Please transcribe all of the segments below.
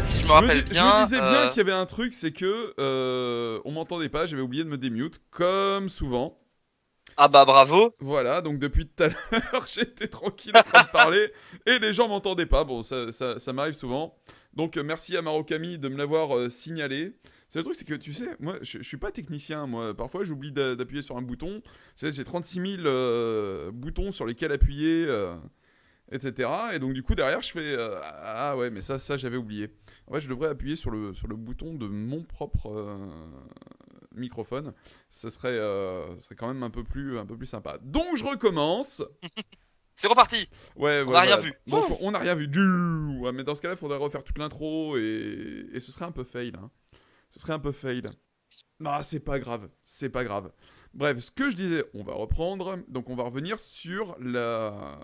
si je me rappelle Je me bien, disais bien qu'il y avait un truc, c'est que on m'entendait pas, j'avais oublié de me démute, comme souvent. ah bah bravo. Voilà, donc depuis tout à l'heure, j'étais tranquille en train de parler et les gens m'entendaient pas. Bon, ça m'arrive souvent. Donc merci à Marocami de me l'avoir signalé. C'est le truc, c'est que tu sais, moi je suis pas technicien. Moi, parfois j'oublie d'appuyer sur un bouton. J'ai 36 000 boutons sur lesquels appuyer, etc. Et donc du coup, derrière, je fais ah ouais, mais ça j'avais oublié. En fait, je devrais appuyer sur le bouton de mon propre microphone, ce serait quand même un peu plus sympa. Donc je recommence. C'est reparti. Ouais, On ouais, n'a rien voilà. vu. Donc on n'a rien vu du. Ouais, mais dans ce cas-là, il faudrait refaire toute l'intro et ce serait un peu fail. Hein. Ce serait un peu fail. Ah, c'est pas grave, c'est pas grave. Bref, ce que je disais, on va reprendre. Donc on va revenir sur la.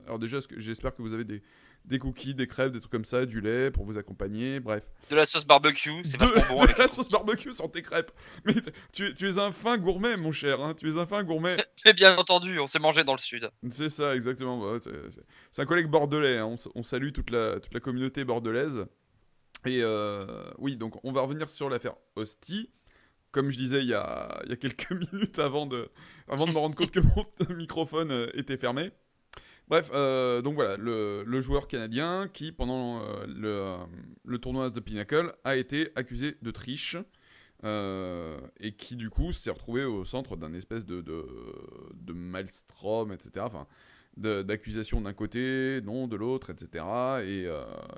Alors déjà, j'espère que vous avez des cookies, des crêpes, des trucs comme ça, du lait pour vous accompagner. Bref, De la sauce barbecue, c'est de, vachement bon de avec les la sauce cookies. barbecue sur tes crêpes. Mais tu es un fin gourmet, mon cher. Hein. Tu es un fin gourmet. Mais bien entendu, on s'est mangé dans le sud. C'est ça, exactement. Bah, c'est un collègue bordelais. Hein. On salue toute la communauté bordelaise. Et oui, donc on va revenir sur l'affaire Hostie. Comme je disais il y a quelques minutes avant de me rendre compte que mon microphone était fermé. Bref, donc voilà, le joueur canadien qui, pendant le tournoi The Pinnacle, a été accusé de triche. Et qui du coup s'est retrouvé au centre d'un espèce de maelstrom, etc. Enfin, d'accusations d'un côté, non de l'autre, etc. Et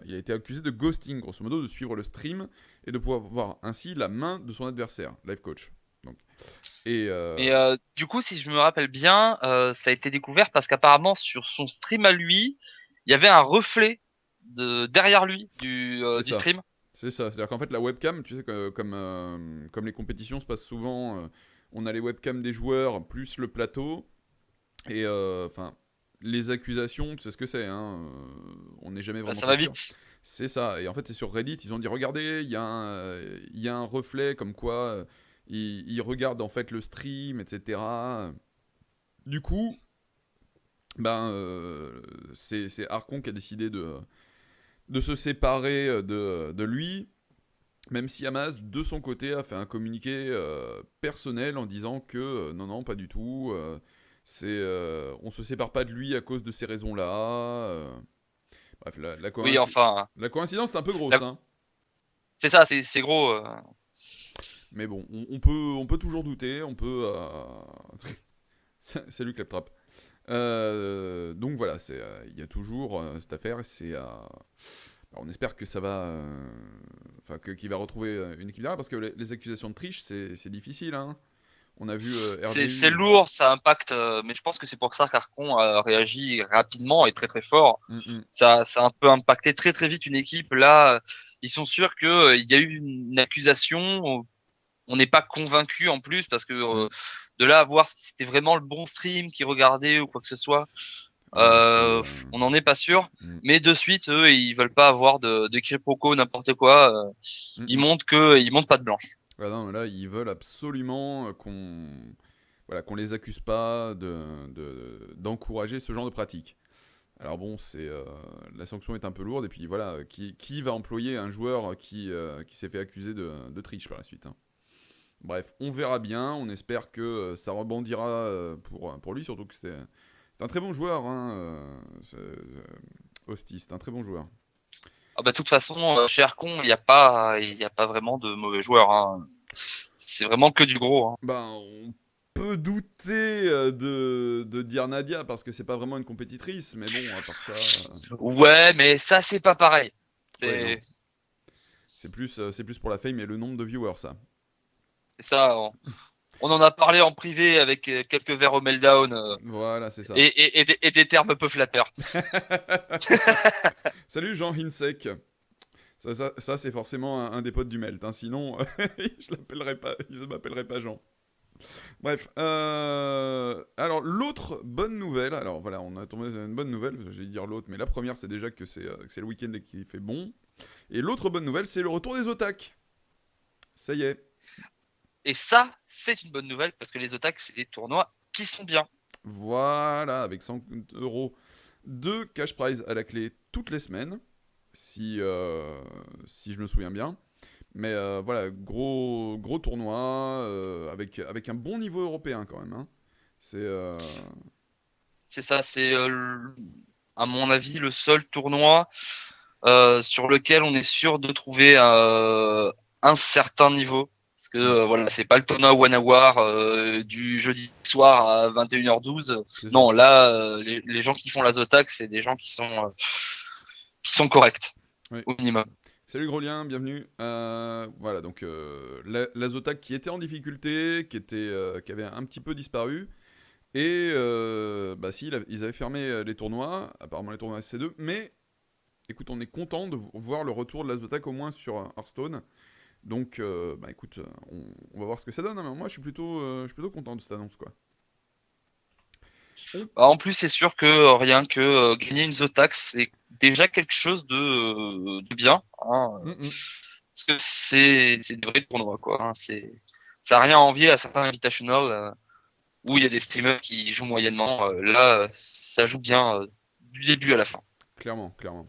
il a été accusé de ghosting, grosso modo, de suivre le stream et de pouvoir voir ainsi la main de son adversaire, live coach. Donc, et Mais du coup, si je me rappelle bien, ça a été découvert parce qu'apparemment sur son stream à lui, il y avait un reflet derrière lui c'est du ça. stream. C'est ça. C'est-à-dire qu'en fait, la webcam, tu sais, comme les compétitions se passent souvent, on a les webcams des joueurs plus le plateau. Et enfin, les accusations, tu sais ce que c'est, hein, on n'est jamais Bah, vraiment ça trop va sûr. vite. C'est ça. Et en fait, c'est sur Reddit, ils ont dit regardez, il y a un reflet comme quoi ils regardent en fait le stream, etc. Du coup, ben, c'est Arcon qui a décidé de se séparer de lui. Même si Hamas, de son côté, a fait un communiqué personnel en disant que non, non, pas du tout. On se sépare pas de lui à cause de ces raisons-là. Bref, Oui, enfin, la coïncidence est un peu grosse, la- hein. c'est ça, c'est gros. Mais bon, on peut toujours douter. On peut. Salut Claptrap. Donc voilà, il y a toujours cette affaire. On espère que ça va. Enfin, qu'il va retrouver une équipe derrière, parce que les accusations de triche, c'est difficile, hein. On a vu C'est RDU. lourd, ça impacte, mais je pense que c'est pour ça qu'Arcon a réagi rapidement et très très fort. Mm, mm, Ça a un peu impacté très très vite une équipe. Là, ils sont sûrs que il y a eu une accusation. On n'est pas convaincu en plus parce que mm. de là à voir si c'était vraiment le bon stream qui regardait ou quoi que ce soit, Ah, c'est. on n'en est pas sûr. Mm, Mais de suite, eux, ils veulent pas avoir de quiproquo, n'importe quoi. mm, Ils mm. montrent pas de blanche. Ah non, là, ils veulent absolument qu'on les accuse pas d'encourager ce genre de pratique. Alors bon, la sanction est un peu lourde, et puis voilà, qui va employer un joueur qui s'est fait accuser de triche par la suite, hein. Bref, on verra bien, on espère que ça rebondira pour lui, surtout que c'est un très bon joueur, hein, Hostis, c'est un très bon joueur. Ah bah, de toute façon, chez Arcon, il y a pas vraiment de mauvais joueurs, hein. C'est vraiment que du gros, hein. Ben, on peut douter de dire Nadia, parce que c'est pas vraiment une compétitrice, mais bon, à part ça, Ouais, mais ça, c'est pas pareil. ouais, non. C'est C'est plus pour la fame et le nombre de viewers, ça. c'est ça. On en a parlé en privé avec quelques verres au meltdown Voilà, c'est ça. et des termes peu flatteurs. Salut Jean Hinsek. Ça, c'est forcément un des potes du Melt, hein. Sinon, je l'appellerai pas, il ne m'appellerait pas Jean. Bref, alors l'autre bonne nouvelle, alors voilà, on a tombé sur une bonne nouvelle, j'ai dire l'autre, mais la première c'est déjà que c'est le week-end et qu'il fait bon. Et l'autre bonne nouvelle, c'est le retour des otak. Ça y est. Et ça, c'est une bonne nouvelle parce que les otaks, c'est des tournois qui sont bien. Voilà, avec 100 € de cash prize à la clé toutes les semaines. si je me souviens bien. Mais voilà, gros tournoi avec un bon niveau européen quand même, hein. C'est C'est ça, c'est à mon avis le seul tournoi sur lequel on est sûr de trouver un certain niveau. Parce que mm, voilà, c'est pas le tournoi One Hour du jeudi soir à 21h12. c'est ça. Non, là, les gens qui font la Zotac, c'est des gens qui sont corrects, Oui. au minimum. Salut Grolien, bienvenue. Voilà, donc la Zotac qui était en difficulté, qui avait un petit peu disparu. Et bah si, ils avaient fermé les tournois, apparemment les tournois SC2, mais écoute, on est content de voir le retour de la Zotac au moins sur Hearthstone. Donc, bah écoute, on va voir ce que ça donne, hein, mais moi je suis plutôt content de cette annonce, quoi. On- Bah, en plus, c'est sûr que rien que gagner une Zotac, c'est déjà quelque chose de bien, hein, Mm, mm. parce que c'est des vrais tournois, quoi. Hein, ça n'a rien à envier à certains invitationals où il y a des streamers qui jouent moyennement. Là, ça joue bien du début à la fin. Clairement, clairement.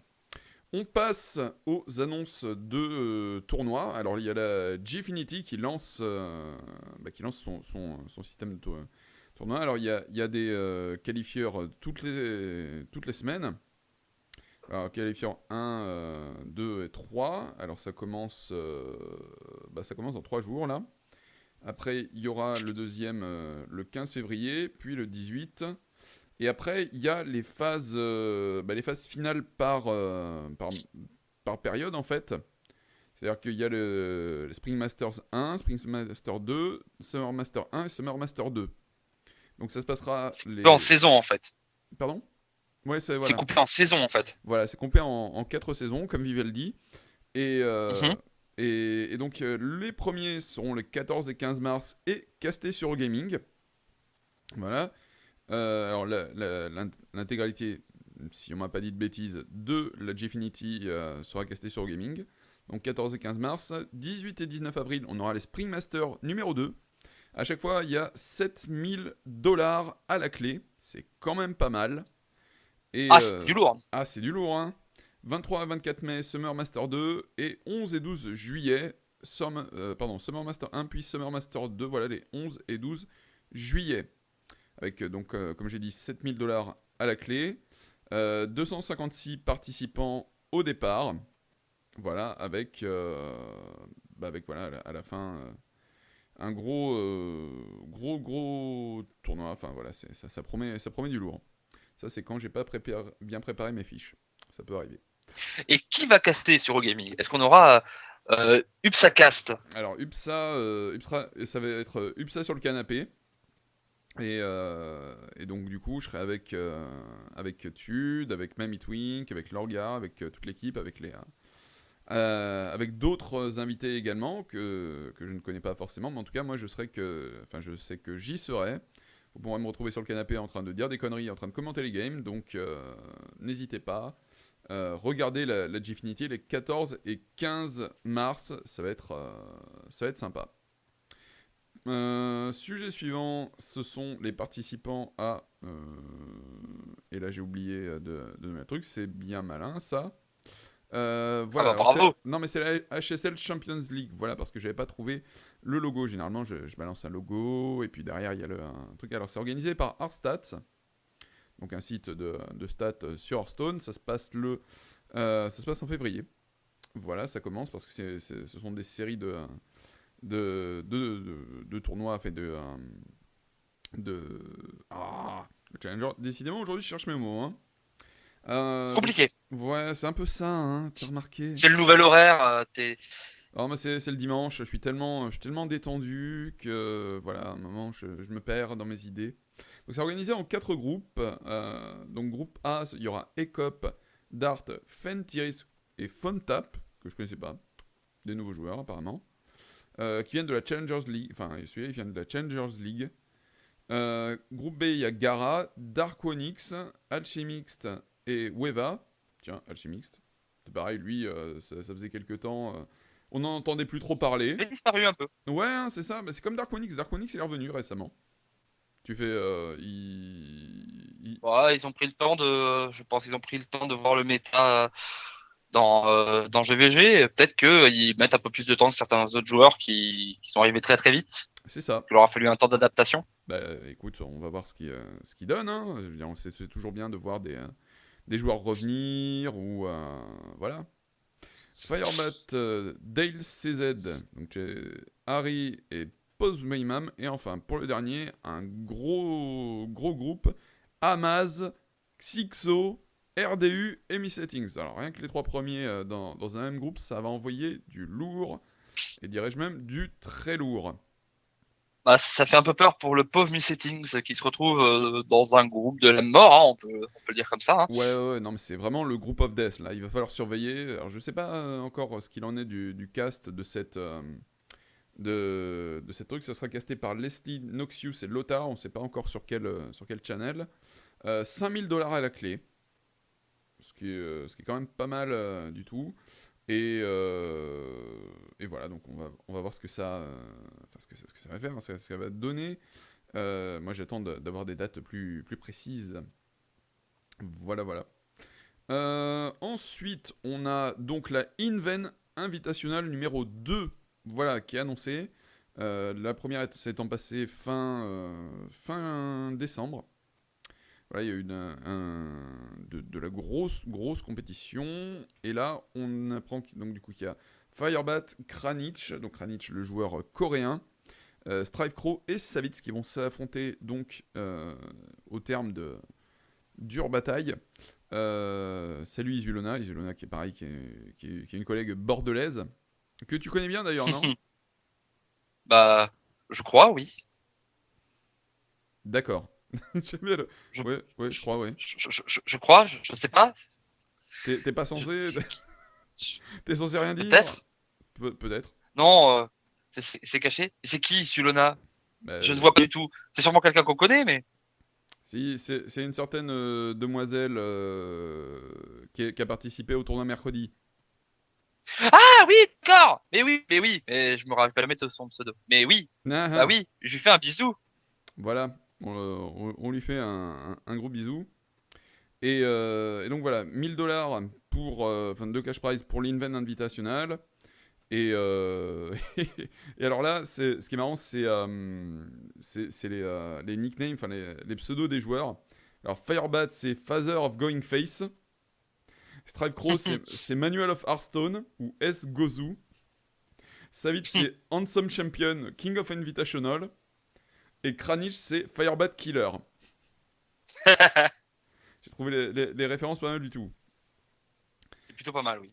On passe aux annonces de tournois. Alors, il y a la Gfinity qui lance son système de tournoi. Alors, il y a des qualifieurs toutes les semaines. Alors, qualifieur 1, 2 et 3. Alors, ça commence dans 3 jours, là. Après, il y aura le deuxième le 15 février, puis le 18. Et après, il y a les phases finales par période, en fait. C'est-à-dire qu'il y a le Spring Masters 1, Spring Master 2, Summer Master 1 et Summer Master 2. Donc ça se passera Peu en les... saison, en fait. Pardon. Ouais, c'est C'est voilà. coupé en saison, en fait. Voilà, c'est complet en 4 saisons, comme Vivaldi. Et, Mhm. et donc, les premiers seront les 14 et 15 mars et castés sur Gaming. Voilà. Alors, l'intégralité, si on m'a pas dit de bêtises, de la Gfinity sera castée sur Gaming. Donc 14 et 15 mars. 18 et 19 avril, on aura les Spring Master numéro 2. À chaque fois, il y a 7 000 $ à la clé. C'est quand même pas mal. Et Ah, c'est du lourd. c'est du lourd, hein. 23 à 24 mai, Summer Master 2. Et 11 et 12 juillet, Summer Master 1 puis Summer Master 2. Voilà les 11 et 12 juillet. Avec donc, comme j'ai dit, 7 000 $ à la clé. 256 participants au départ. Voilà, avec voilà, à la fin, un gros tournoi. Enfin voilà, ça promet du lourd. Ça, c'est quand j'ai pas bien préparé mes fiches. Ça peut arriver. Et qui va caster sur Eurogaming? Est-ce qu'on aura Upsacast? Alors, ça va être UPSA sur le canapé. Et donc, du coup, je serai avec Tude, avec Mamie Twink, avec Lorga, avec toute l'équipe, avec Léa. Avec d'autres invités également que je ne connais pas forcément, mais en tout cas, moi, je sais que j'y serai. Vous pourrez me retrouver sur le canapé en train de dire des conneries, en train de commenter les games, donc n'hésitez pas. Regardez la Gfinity les 14 et 15 mars, ça va être sympa. Sujet suivant, ce sont les participants à... et là j'ai oublié de mettre le truc, c'est bien malin ça. Ah Voilà, bah alors bravo. non mais c'est la HSL Champions League, voilà, parce que j'avais pas trouvé le logo. Généralement je balance un logo, et puis derrière il y a un truc. Alors c'est organisé par Hearthstats, donc un site de stats sur Hearthstone. Ça se passe en février. Voilà, ça commence parce que ce sont des séries de tournois, fait de Challenger. Décidément, aujourd'hui, je cherche mes mots, hein. C'est Donc, compliqué. ouais, c'est un peu ça, hein, t'as remarqué. C'est le nouvel horaire. Alors, moi, c'est le dimanche, je suis tellement détendu que, voilà, à un moment, je me perds dans mes idées. Donc, c'est organisé en 4 groupes. Donc, groupe A, il y aura Ecop, Dart, Fentiris et Fontap, que je connaissais pas. Des nouveaux joueurs, apparemment. Qui viennent de la Challengers League. Enfin, celui-là, il vient de la Challengers League. Groupe B, il y a Gara, Dark Onyx, Alchemixed et Weva. Tiens, Alchemixed. C'est pareil, lui, ça faisait quelques temps. On n'en entendait plus trop parler. Il a disparu un peu. Ouais, hein, c'est ça. Mais c'est comme Dark Onyx. Dark Onyx, il est revenu récemment. Tu fais. Ouais, ils ont pris le temps de. Je pense qu'ils ont pris le temps de voir le méta dans GVG, peut-être qu'ils mettent un peu plus de temps que certains autres joueurs qui sont arrivés très très vite. C'est ça. Il leur a fallu un temps d'adaptation. Bah écoute, on va voir ce qui donne. Hein. Je veux dire, c'est toujours bien de voir des joueurs revenir ou voilà. Firebat, Dale CZ, donc Harry et Postmaimam. Et enfin, pour le dernier, un gros groupe, Amaz, Xixo, RDU et Mi Settings. Alors rien que les trois premiers dans un même groupe, ça va envoyer du lourd, et dirais-je même du très lourd. Bah, ça fait un peu peur pour le pauvre Miss Settings qui se retrouve dans un groupe de la mort, hein, on peut le dire comme ça. Hein. Ouais, non mais c'est vraiment le group of death là, il va falloir surveiller. Alors je sais pas encore ce qu'il en est du cast de cette truc, ça sera casté par Leslie Noxious et Lothar, on sait pas encore sur quel channel. 5 000 $ à la clé, ce qui est quand même pas mal du tout. Et voilà, donc on va voir ce que ça va faire, ce que ça va donner. Moi j'attends d'avoir des dates plus précises. Voilà. Ensuite, on a donc la Inven Invitational numéro 2, voilà, qui est annoncée. La première s'étant passée fin décembre. Voilà, il y a eu de la grosse compétition. Et là, on apprend donc, du coup, qu'il y a Firebat, Kranich, donc Kranich, le joueur coréen, Stripecrow et Savitz qui vont s'affronter donc au terme de dure bataille. Salut Isulona qui est pareil, qui est une collègue bordelaise, que tu connais bien d'ailleurs, non? Bah, je crois, oui. D'accord. J'aime bien Je, Ouais, je crois, ouais. je crois, je sais pas. T'es pas Je- censé... T'es censé rien dire? Peut-être. Peut-être. Non, c'est caché. Et c'est qui, Sulona? Bah, Je ne vois pas du tout. C'est sûrement quelqu'un qu'on connaît, mais. si, c'est une certaine demoiselle qui a participé au tournoi mercredi. Ah oui, d'accord. Mais oui. Mais je me rappelle jamais de son pseudo. Mais oui, Ah, bah ah. oui, je lui fais un bisou. Voilà, on lui fait un gros bisou. Et donc voilà, 1 000 $ pour, enfin, de cash prize pour l'Invent Invitational. Et alors là, ce qui est marrant, c'est les nicknames, enfin les pseudos des joueurs. Alors Firebat, c'est Father of Going Face. Stripecrow, c'est Manual of Hearthstone ou S. Gozu. Savage, c'est Handsome Champion, King of Invitational. Et Kranich, c'est Firebat Killer. J'ai trouvé les références pas mal du tout. C'est plutôt pas mal, oui.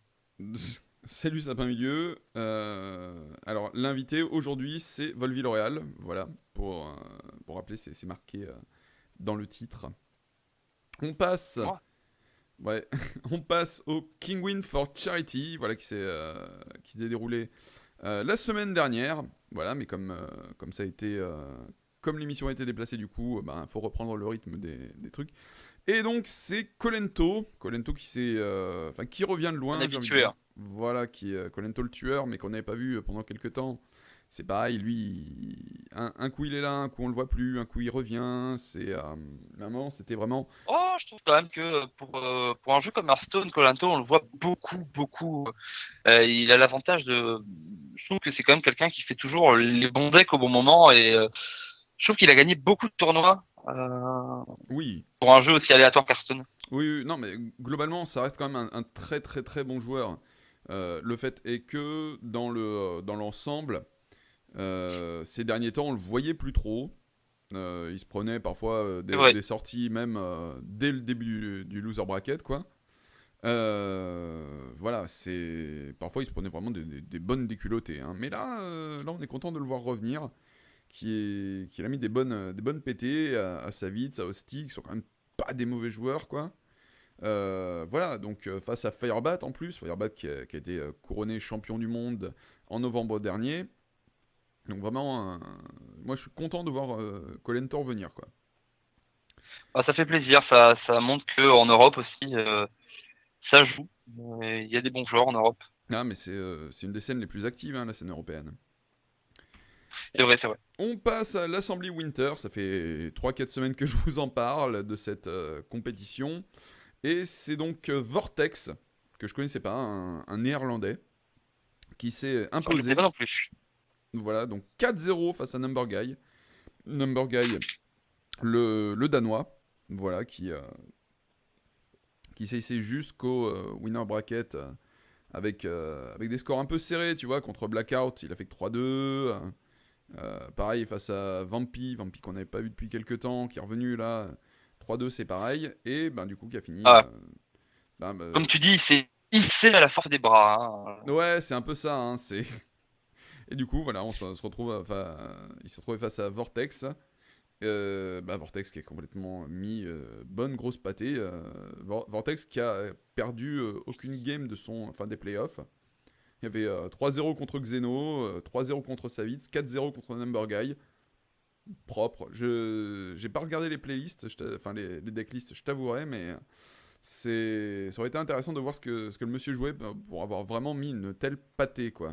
Salut Sapin Milieu. Alors l'invité aujourd'hui c'est Volvi L'Oréal. Voilà, pour rappeler, c'est marqué dans le titre. On passe. Moi. Ouais, on passe au King Win for Charity, voilà, qui s'est déroulé la semaine dernière. Voilà, mais comme ça a été. Comme l'émission a été déplacée, du coup, il faut reprendre le rythme des trucs. Et donc, c'est Colento qui revient de loin, Un j'ai envie de habitué. dire. Hein. Voilà, qui est Colento le tueur, mais qu'on n'avait pas vu pendant quelques temps. C'est pareil, lui, un coup il est là, un coup on le voit plus, un coup il revient. Maman, c'était vraiment. Oh, je trouve quand même que pour un jeu comme Hearthstone, Koh-Lanta, on le voit beaucoup. Il a l'avantage de. Je trouve que c'est quand même quelqu'un qui fait toujours les bons decks au bon moment et je trouve qu'il a gagné beaucoup de tournois Oui, pour un jeu aussi aléatoire qu'Hearthstone. oui, non, mais globalement, ça reste quand même un très très très bon joueur. Le fait est que dans l'ensemble, ces derniers temps, on le voyait plus trop. Il se prenait parfois C'est vrai. des sorties même dès le début du loser bracket, quoi. Voilà, parfois il se prenait vraiment des bonnes déculottées. Hein. Mais là, on est content de le voir revenir, qui a mis des bonnes pétées à Savitz, à Hostie, qui sont quand même pas des mauvais joueurs, quoi. Voilà, donc face à Firebat en plus, Firebat qui a été couronné champion du monde en novembre dernier. Donc vraiment, moi je suis content de voir Kolentor venir, quoi. Ah, ça fait plaisir. Ça montre que en Europe aussi, ça joue. Il y a des bons joueurs en Europe. Ah, mais c'est une des scènes les plus actives, hein, la scène européenne. C'est vrai. On passe à l'Assemblée Winter, ça fait 3-4 semaines que je vous en parle de cette compétition. Et c'est donc Vortex que je connaissais pas, un néerlandais, qui s'est Je ne sais imposé. pas non plus. Voilà, donc 4-0 face à Number Guy. Number Guy, le danois, voilà, qui s'est hissé jusqu'au winner bracket avec des scores un peu serrés, tu vois, contre Blackout, il a fait que 3-2. Pareil face à Vampy qu'on n'avait pas vu depuis quelques temps, qui est revenu là, 3-2 c'est pareil, et ben, du coup qui a fini... Ah, ben, comme tu dis, c'est hissé à la force des bras, hein. ouais, c'est un peu ça, hein, c'est... Et du coup, voilà, on se retrouve, enfin, il s'est retrouvé face à Vortex. Vortex qui a complètement mis bonne grosse pâtée. Vortex qui a perdu aucune game de enfin, des playoffs. Il y avait 3-0 contre Xeno, 3-0 contre Savitz, 4-0 contre Number Guy. Propre. J'ai pas regardé les playlists, enfin les decklists, je t'avouerai, mais ça aurait été intéressant de voir ce que le monsieur jouait pour avoir vraiment mis une telle pâtée, quoi.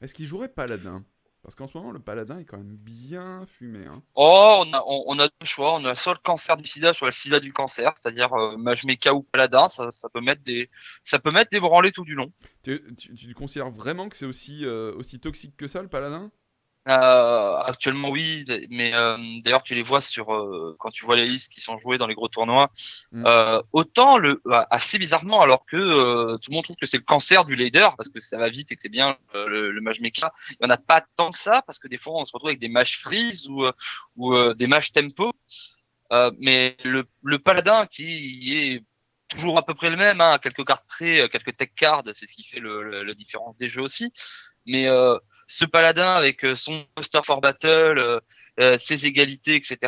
Est-ce qu'il jouerait Paladin? Parce qu'en ce moment, le Paladin est quand même bien fumé, hein. Oh, on a deux choix. On a soit le cancer du sida, soit le sida du cancer, c'est-à-dire mage mecha ou paladin. Ça peut mettre des branlées tout du long. Tu considères vraiment que c'est aussi toxique que ça, le Paladin? Actuellement, oui, mais d'ailleurs, tu les vois quand tu vois les listes qui sont jouées dans les gros tournois. Hmm. Autant assez bizarrement, alors que tout le monde trouve que c'est le cancer du leader parce que ça va vite et que c'est bien le mage mecha. Il y en a pas tant que ça parce que des fois, on se retrouve avec des mages freeze ou des mages tempo. Mais le paladin qui est toujours à peu près le même, hein, quelques cartes près, quelques tech cards, c'est ce qui fait la différence des jeux aussi. Mais ce paladin avec son poster for battle, ses égalités, etc.,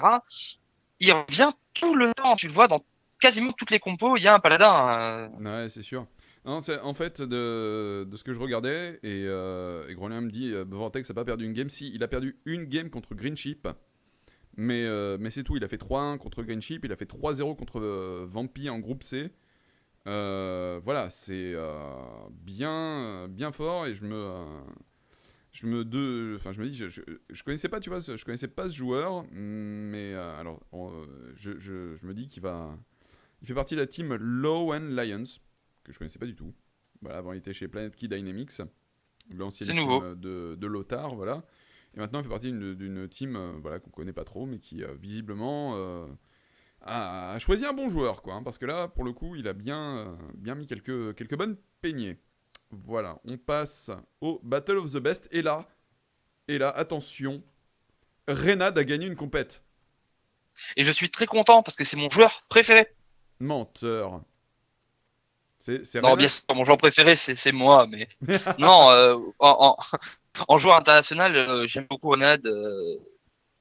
il revient tout le temps. Tu le vois dans quasiment toutes les compos, il y a un paladin. Ouais, c'est sûr. Non, en fait, de ce que je regardais, et Grolien me dit, Vortex n'a pas perdu une game. Si, il a perdu une game contre Green Sheep. Mais c'est tout, il a fait 3-1 contre Green Sheep, il a fait 3-0 contre Vampy en groupe C. Voilà, c'est bien fort, et enfin, je me dis, je connaissais pas, tu vois, je connaissais pas ce joueur, mais alors, je me dis il fait partie de la team Low End Lions, que je connaissais pas du tout. Voilà, avant il était chez Planet Key Dynamics, C'est l'ancienne nouveau. team de Lothar, voilà. Et maintenant il fait partie d'une team voilà, qu'on connaît pas trop, mais qui visiblement a choisi un bon joueur, quoi, hein, parce que là, pour le coup, il a bien mis quelques bonnes peignées. Voilà, on passe au Battle of the Best. Et là, attention, Reynad a gagné une compète. Et je suis très content parce que c'est mon joueur préféré. Menteur. C'est Non, bien Reynad. sûr, mon joueur préféré, c'est moi, mais non, en joueur international, j'aime beaucoup Renad.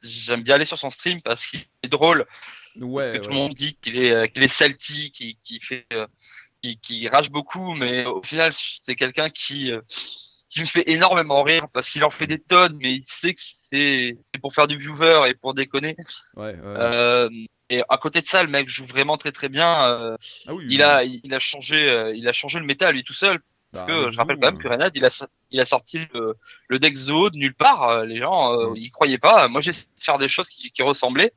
J'aime bien aller sur son stream parce qu'il est drôle, parce que Ouais, tout le ouais. monde dit qu'il est salty, qui rage beaucoup, mais au final, c'est quelqu'un qui me fait énormément rire parce qu'il en fait des tonnes, mais il sait que c'est pour faire du viewer et pour déconner. Ouais, ouais. Euh, et à côté de ça, le mec joue vraiment très très bien. Ah oui, Il oui, oui. a il a changé le méta à lui tout seul. Parce Bah, que avec je rappelle Zou. quand même que Renad, il a sorti le deck Zoo de nulle part. Les gens, ils croyaient pas. Moi, j'ai essayé de faire des choses qui ressemblaient.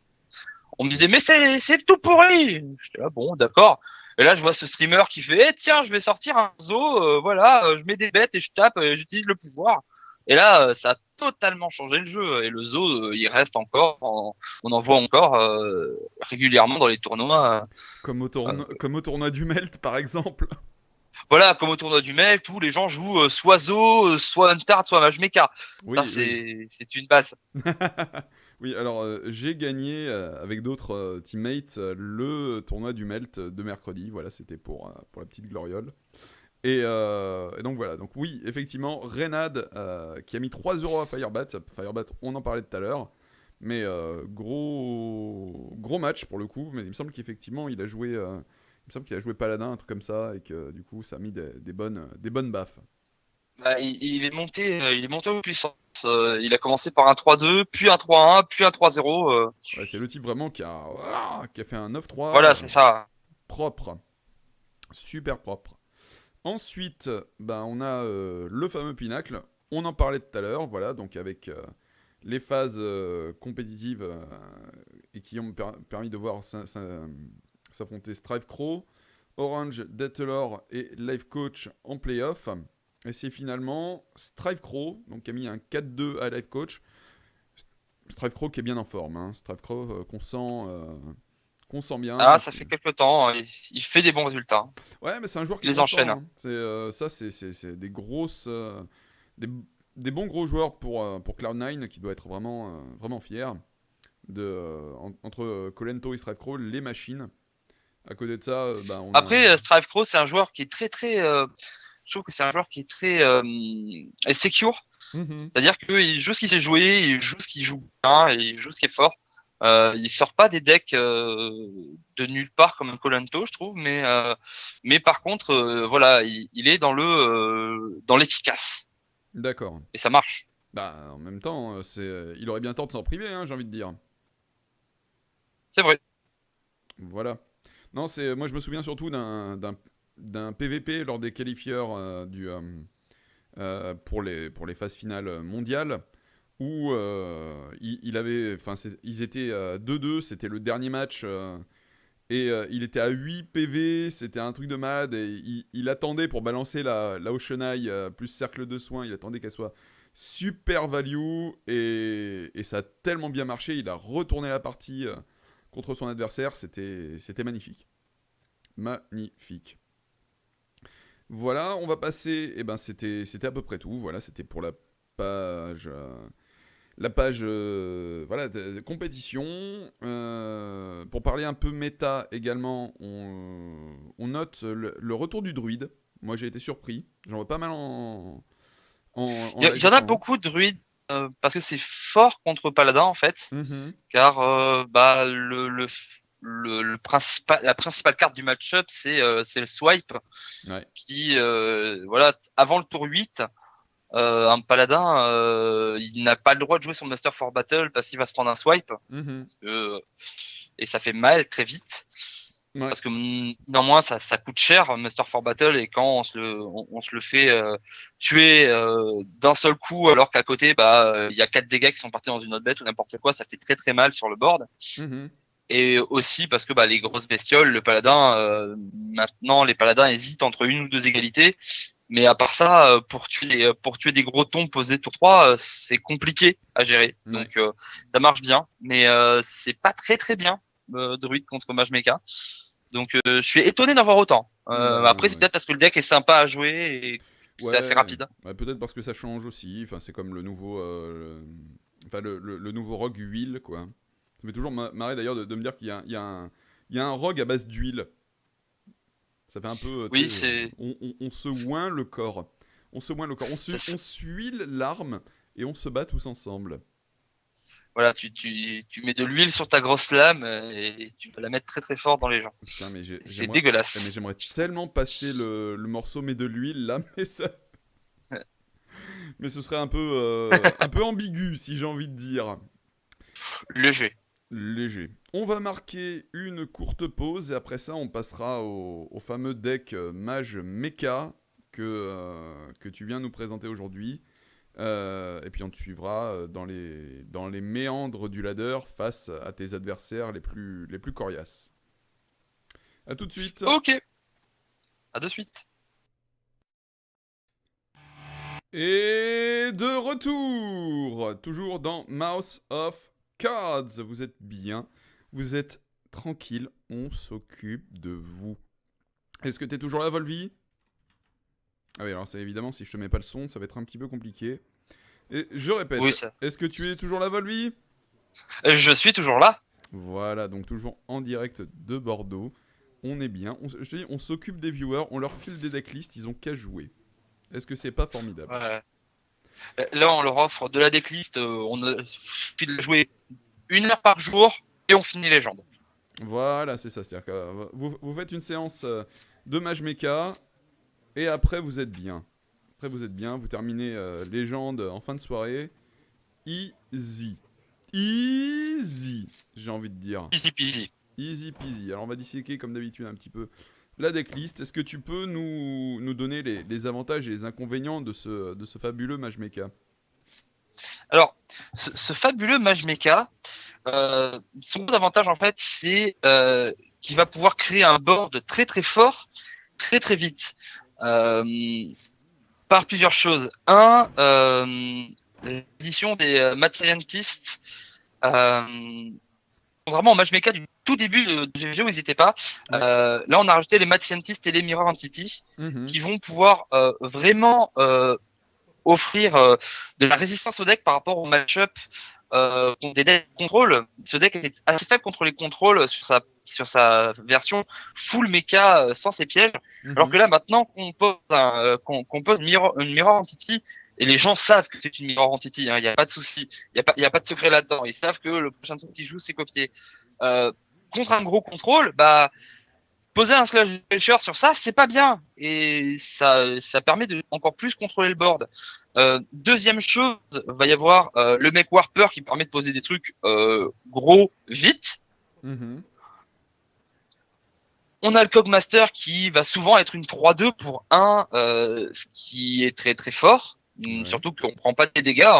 On me disait, mais c'est tout pourri. J'étais là, bon, d'accord. Et là, je vois ce streamer qui fait, eh, tiens, je vais sortir un Zoo. Voilà, je mets des bêtes et je tape, j'utilise le pouvoir. Et là, ça a totalement changé le jeu. Et le Zoo, il reste encore. On en voit encore régulièrement dans les tournois. Comme au tournoi du Melt, par exemple. Voilà, comme au tournoi du mec, où les gens jouent soit Zo, soit Untard, soit Mage Mecha. Ça, Oui, oui. c'est une base. Oui, alors j'ai gagné avec d'autres teammates le tournoi du Melt de mercredi. Voilà, c'était pour la petite gloriole. Et donc voilà, donc oui, effectivement, Reynad qui a mis 3 € à Firebat. Firebat, on en parlait tout à l'heure. Mais gros match pour le coup. Mais il me semble qu'effectivement, il me semble qu'il a joué Paladin, un truc comme ça. Et que du coup, ça a mis des bonnes baffes. Bah, il est monté en puissance. Il a commencé par un 3-2, puis un 3-1, puis un 3-0. Ouais, c'est le type vraiment qui a fait un 9-3 Voilà, c'est ça. propre. Super propre. Ensuite, bah, on a le fameux Pinacle. On en parlait tout à l'heure, voilà, donc avec les phases compétitives et qui ont permis de voir s'affronter Strive Crow, Orange, Deathlor et Life Coach en playoff. Et c'est finalement Strive Crow, donc qui a mis un 4-2 à Life Coach. Strive Crow qui est bien en forme, hein. Strive Crow qu'on sent bien. Ah, ça fait quelques temps, il fait des bons résultats. Ouais, mais c'est un joueur qui Il est les enchaîne, constant, hein. hein. C'est des grosses, des, des bons gros joueurs pour Cloud9 qui doit être vraiment fier. Entre Colento et Strive Crow, les machines. À côté de ça, bah, on a. Après, Strive Crow, c'est un joueur qui est très, je trouve que c'est un joueur qui est très secure. Mhm. C'est-à-dire qu'il joue ce qu'il sait jouer, il joue ce qu'il joue bien, et il joue ce qui est fort. Il sort pas des decks de nulle part comme un Colento, je trouve, mais par contre, voilà, il est dans l'efficace D'accord. et ça marche. Bah, en même temps, il aurait bien tort de s'en priver, hein, j'ai envie de dire. C'est vrai. Voilà. Non, moi je me souviens surtout d'un PVP lors des qualifieurs pour les phases finales mondiales où il avait, enfin, ils étaient 2-2, c'était le dernier match et il était à 8 PV, c'était un truc de malade et il attendait pour balancer la Ocean Eye plus cercle de soins, il attendait qu'elle soit super value et ça a tellement bien marché, il a retourné la partie contre son adversaire, c'était magnifique. Magnifique. Voilà, on va passer. Eh ben, c'était à peu près tout. Voilà, c'était pour page, la page, voilà, de compétition. Pour parler un peu méta également, on note le retour du druide. Moi, j'ai été surpris. J'en vois pas mal en Il live y en en ce a moment. beaucoup de druides parce que c'est fort contre Paladin en fait, Mhm. car bah la principale carte du match-up c'est le swipe Ouais. qui voilà avant le tour 8 un paladin il n'a pas le droit de jouer son Master for Battle parce qu'il va se prendre un swipe Mhm. parce que, et ça fait mal très vite Ouais. parce que néanmoins ça coûte cher Master for Battle et quand on se le fait tuer d'un seul coup alors qu'à côté bah il y a 4 dégâts qui sont partis dans une autre bête ou n'importe quoi, ça fait très mal sur le board. Mhm. Et aussi parce que bah, les grosses bestioles, le paladin, maintenant les paladins hésitent entre une ou deux égalités. Mais à part ça, pour tuer des gros tons posés tour 3, c'est compliqué à gérer. Ouais. Donc ça marche bien, mais c'est pas très bien Druid contre Mage Mecha. Donc je suis étonné d'en voir autant. Après Ben, c'est ouais. peut-être parce que le deck est sympa à jouer et c'est assez Ouais, rapide. ouais, peut-être parce que ça change aussi. Enfin, c'est comme enfin, le nouveau rogue huile, quoi. Ça me fait toujours marrer d'ailleurs de me dire qu'il y a un rogue à base d'huile. Ça fait un peu, tu Oui, sais, c'est on se oint le corps. On se oint le corps. ça, On s'huile l'arme et on se bat tous ensemble. voilà, tu mets de l'huile sur ta grosse lame et tu vas la mettre très fort dans les gens. Putain, mais C'est dégueulasse. j'aimerais tellement passer le morceau mais de l'huile là, mais ce serait un peu ambigu si j'ai envie de dire. Léger. Léger. On va marquer une courte pause et après ça on passera au fameux deck Mage Mecha que tu viens nous présenter aujourd'hui. Et puis on te suivra dans les méandres du ladder face à tes adversaires les plus coriaces. A tout de suite. Ok, à de suite. Et de retour, toujours dans Mouse of Cards. Vous êtes bien, vous êtes tranquille, on s'occupe de vous. Est-ce que t'es toujours là, Volvi? Ah oui, alors c'est évidemment, si je te mets pas le son, ça va être un petit peu compliqué. Et je Oui, répète, ça. est-ce que tu es toujours là, Volvi? Je suis toujours là. Voilà, donc toujours en direct de Bordeaux. On est bien, je te dis, on s'occupe des viewers, on leur file des decklists, ils ont qu'à jouer. Est-ce que c'est pas formidable? Ouais. Là, on leur offre de la decklist. On a suffit de jouer 1 heure par jour et on finit légende. Voilà, c'est ça. C'est-à-dire que vous faites une séance de Mage Mecha et après vous êtes bien. Après vous êtes bien, vous terminez légende en fin de soirée. Easy. Easy, j'ai envie de dire. Easy peasy. Easy peasy. Alors on va disséquer comme d'habitude un petit peu la decklist. Est-ce que tu peux nous donner les avantages et les inconvénients de ce fabuleux Mage Mecha? Alors, ce fabuleux Mage Mecha, son gros avantage en fait, c'est qui va pouvoir créer un board très très fort, très très vite. Par plusieurs choses. Un, l'édition des Mad Scientists, contrairement au Match Mecha du tout début de GG où ils n'étaient pas, Ouais. là on a rajouté les Mad Scientists et les Mirror Entity Mhm. qui vont pouvoir vraiment offrir de la résistance au deck par rapport au match-up contre des decks contrôle. Ce deck était assez faible contre les contrôles sur sa version full mecha sans ses pièges. Alors que Mhm. là maintenant qu'on pose une mirror entity et les gens savent que c'est une mirror entity, il y a pas de souci, il y a pas de secret là-dedans. Ils savent que le prochain truc qu'ils jouent c'est copié. Contre un gros contrôle, bah poser un slash pressure sur ça, c'est pas bien et ça permet de encore plus contrôler le board. Deuxième chose, va y avoir le mec Warper qui permet de poser des trucs gros vite. Mhm. On a le Cogmaster qui va souvent être une 3-2 pour 1, ce qui est très très fort. Ouais. Surtout qu'on prend pas des dégâts.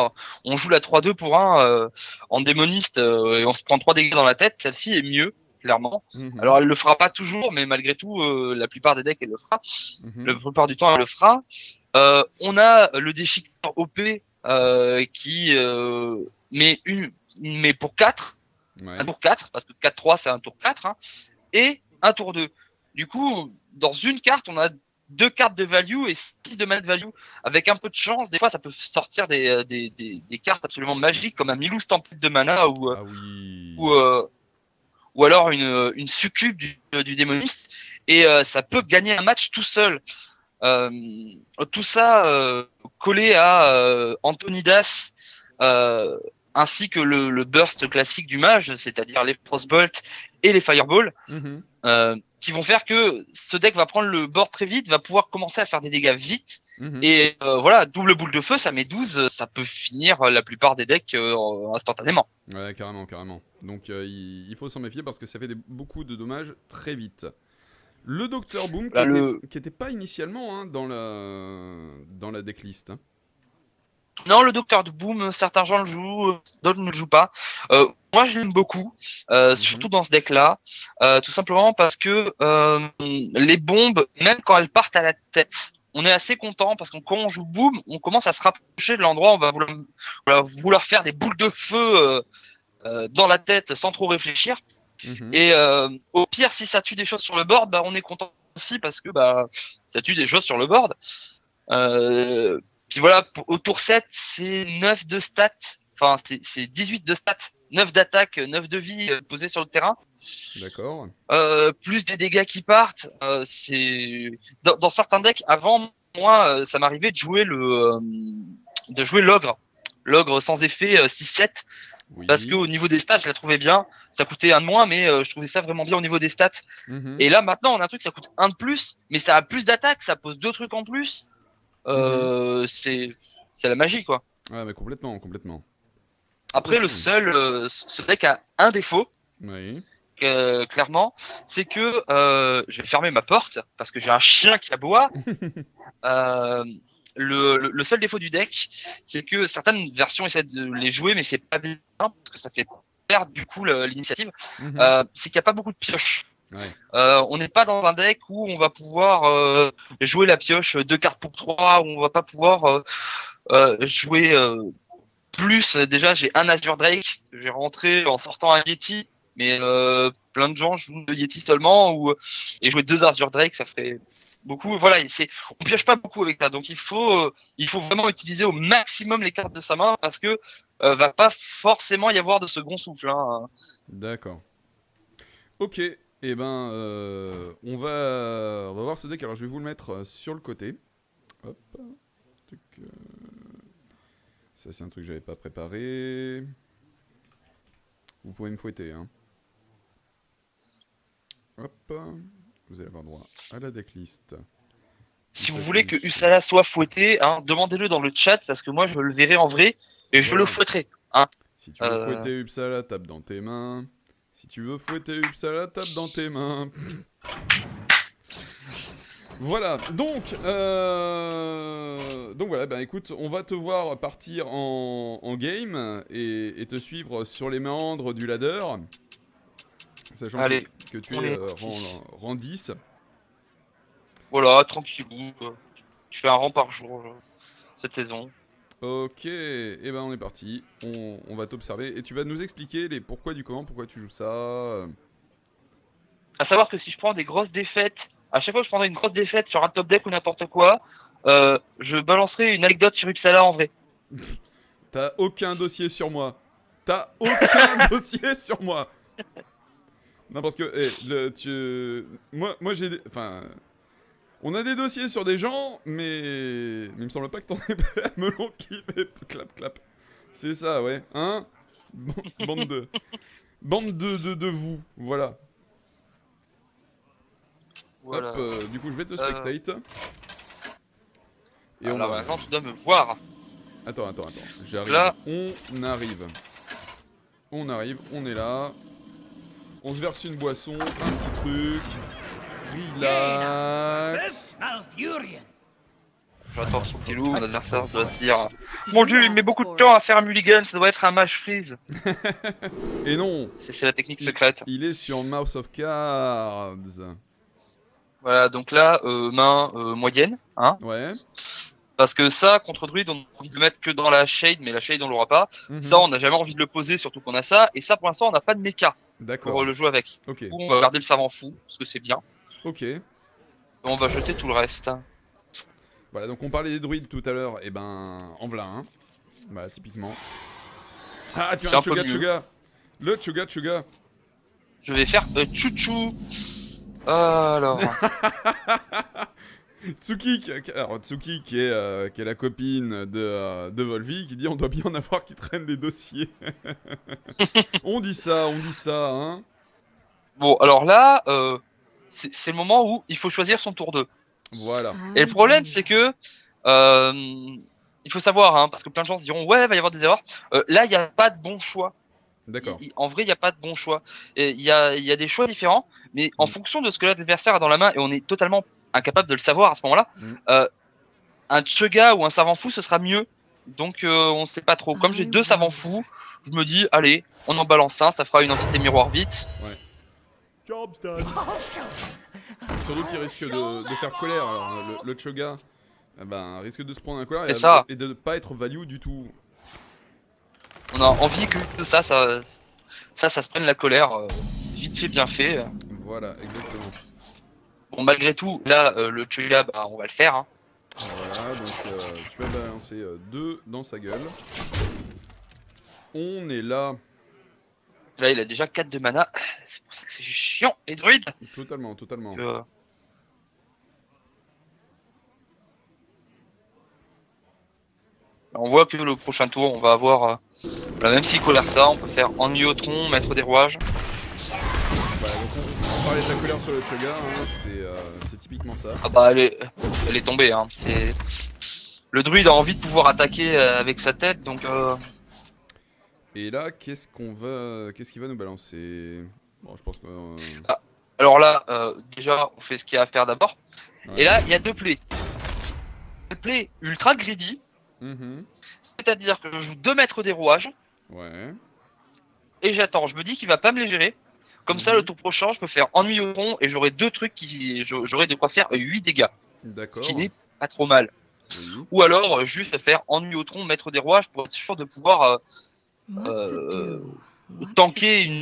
On joue la 3-2 pour 1 en démoniste et on se prend 3 dégâts dans la tête. Celle-ci est mieux, clairement. Mhm. Alors elle le fera pas toujours, mais malgré tout, la plupart des decks elle le fera. Mhm. La plupart du temps elle le fera. On a le déchiqueteur OP qui mais pour 4, Ouais. un tour 4, parce que 4-3 c'est un tour 4, hein, et un tour 2. Du coup, dans une carte, on a 2 cartes de value et 6 de mana value. Avec un peu de chance, des fois ça peut sortir des cartes absolument magiques comme un Milou Stampede de mana Ah oui. ou alors une succube du démoniste. Et ça peut gagner un match tout seul. Tout ça collé à Antonidas ainsi que le burst classique du mage, c'est-à-dire les Frostbolt et les Fireball, Mhm. qui vont faire que ce deck va prendre le board très vite, va pouvoir commencer à faire des dégâts vite, Mhm. et voilà, double boule de feu, ça met 12, ça peut finir la plupart des decks instantanément. Ouais, carrément, carrément. Donc il faut s'en méfier parce que ça fait beaucoup de dommages très vite. Le Dr Boom Là, qui était pas initialement hein, dans la decklist. Hein. Non, le Docteur Boom, certains gens le jouent, d'autres ne le jouent pas. Moi, je l'aime beaucoup, surtout dans ce deck-là, tout simplement parce que les bombes, même quand elles partent à la tête, on est assez content parce que quand on joue Boom, on commence à se rapprocher de l'endroit où on va vouloir faire des boules de feu dans la tête sans trop réfléchir. Mhm. Et au pire, si ça tue des choses sur le board, bah, on est content aussi parce que bah, ça tue des choses sur le board. Puis voilà, au tour 7, c'est 9 de stats, enfin c'est 18 de stats, 9 d'attaque, 9 de vie posés sur le terrain, D'accord. plus des dégâts qui partent. C'est dans certains decks, avant, moi, ça m'arrivait de jouer l'ogre sans effet 6-7, parce Oui. qu'au niveau des stats, je la trouvais bien. Ça coûtait un de moins, mais je trouvais ça vraiment bien au niveau des stats. Mhm. Et là, maintenant, on a un truc, ça coûte un de plus, mais ça a plus d'attaque, ça pose 2 trucs en plus. Mhm. C'est la magie, quoi. Ouais, mais complètement, complètement. Après, Ok. ce deck a un défaut, Oui. clairement, c'est que je vais fermer ma porte parce que j'ai un chien qui aboie. Euh, le seul défaut du deck, c'est que certaines versions essaient de les jouer, mais c'est pas bien parce que ça fait perdre du coup l'initiative. Mhm. C'est qu'il n'y a pas beaucoup de pioches. Ouais. On n'est pas dans un deck où on va pouvoir jouer la pioche 2 cartes pour 3, où on va pas pouvoir jouer plus. Déjà, j'ai un Azure Drake, j'ai rentré en sortant un Yeti, mais plein de gens jouent 2 Yeti seulement, et jouer 2 Azure Drake, ça ferait beaucoup. Voilà, on pioche pas beaucoup avec ça, donc il faut vraiment utiliser au maximum les cartes de sa main parce que va pas forcément y avoir de second souffle. Hein. D'accord. Ok. Eh ben, on va voir ce deck. Alors, je vais vous le mettre sur le côté. Hop. Tuc, Ça, c'est un truc que j'avais pas préparé. Vous pouvez me fouetter, hein. Hop. Vous allez avoir droit à la decklist. Si vous voulez que Usala soit fouetté, hein, demandez-le dans le chat parce que moi je le verrai en vrai et je Voilà. le fouetterai. Hein. Si tu veux fouetter Uppsala, tape dans tes mains. Si tu veux fouetter Uppsala, tape dans tes mains. Voilà, donc voilà, ben écoute, on va te voir partir en game et te suivre sur les méandres du ladder. Sachant Allez, que tu on es est rang 10. voilà, tranquillou. Je fais un rang par jour cette saison. Ok, et ben on est parti. On va t'observer et tu vas nous expliquer les pourquoi du comment, pourquoi tu joues ça. À savoir que si je prends des grosses défaites, à chaque fois que je prendrai une grosse défaite sur un top deck ou n'importe quoi, je balancerai une anecdote sur Uppsala en vrai. T'as aucun dossier sur moi. T'as aucun dossier sur moi. Non, parce que, moi j'ai des. Enfin. On a des dossiers sur des gens, mais il me semble pas que t'en aies pas un melon qui fait clap clap. C'est ça, ouais. Hein. Bande de. Bande de vous, voilà. Voilà. Hop, du coup, je vais te spectate. Et on Alors va. maintenant, tu dois me voir. Attends. J'arrive. Là, On arrive. On arrive, on est là. On se verse une boisson, un petit truc. Relax. j'attends son petit loup, mon adversaire doit se dire mon dieu, il met beaucoup de temps à faire un mulligan, ça doit être un match freeze. Et non, C'est la technique secrète. il est sur Mouse of Cards. Voilà, donc là, main moyenne, hein. Ouais. Parce que ça, contre Druid, on a envie de le mettre que dans la shade, mais la shade on l'aura pas. Mhm. Ça, on n'a jamais envie de le poser, surtout qu'on a ça. Et ça, pour l'instant, on n'a pas de mecha pour D'accord. le jouer avec. Ok. Du coup, on va garder le savant fou, parce que c'est bien. Ok. Et on va jeter tout le reste. Voilà, donc on parlait des druides tout à l'heure. Et ben, en voilà un. Bah, typiquement. Ah, tu as C'est un un peu Chuga mieux. Chuga. Le Chuga Chuga. Je vais faire chouchou. Alors, Tsuki, alors Tsuki qui est la copine de Volvi, qui dit on doit bien en avoir qui traînent des dossiers. on dit ça, hein. bon, alors là, c'est le moment où il faut choisir son tour 2. Voilà. Et le problème, c'est que il faut savoir, hein, parce que plein de gens se diront ouais, il va y avoir des erreurs. Là, il n'y a pas de bon choix. D'accord. En vrai, il n'y a pas de bon choix. Il y a des choix différents, mais en fonction de ce que l'adversaire a dans la main, et on est totalement incapable de le savoir à ce moment-là, un Chugga ou un savant fou, ce sera mieux. Donc, on ne sait pas trop. Comme j'ai deux savants fous, je me dis, allez, on en balance un, ça fera une entité miroir vite. Ouais. Job's done. Surtout qu'il risque de faire colère. Alors, le Chugga risque de se prendre un colère et de ne pas être value du tout. On a envie que ça se prenne la colère, vite fait, bien fait. Voilà, exactement. Bon, malgré tout, là, le Chugga, on va le faire. Hein. Voilà, donc tu vas balancer 2 dans sa gueule. On est là. Là, il a déjà 4 de mana. C'est pour ça que c'est chiant, les druides. Totalement. On voit que le prochain tour, on va avoir même s'il colère ça, on peut faire ennui au tronc, mettre des rouages. Voilà, donc on parlait de la colère sur le Chugga, hein, c'est typiquement ça. Ah bah elle est tombée, hein. Le druide a envie de pouvoir attaquer avec sa tête, donc Et là, qu'est-ce qu'il va nous balancer? Bon, je pense que... alors là, déjà, on fait ce qu'il y a à faire d'abord. Ouais. Et là, il y a deux plays. Une play ultra greedy, c'est-à-dire que je joue 2 mètres des rouages, Ouais. et j'attends. Je me dis qu'il va pas me les gérer. Comme ça, le tour prochain, je peux faire ennui au tronc, et j'aurai 2 trucs j'aurai de quoi faire 8 dégâts. D'accord. Ce qui n'est pas trop mal. Oui. Ou alors, juste faire ennui au tronc, mettre des rouages, pour être sûr de pouvoir tanker une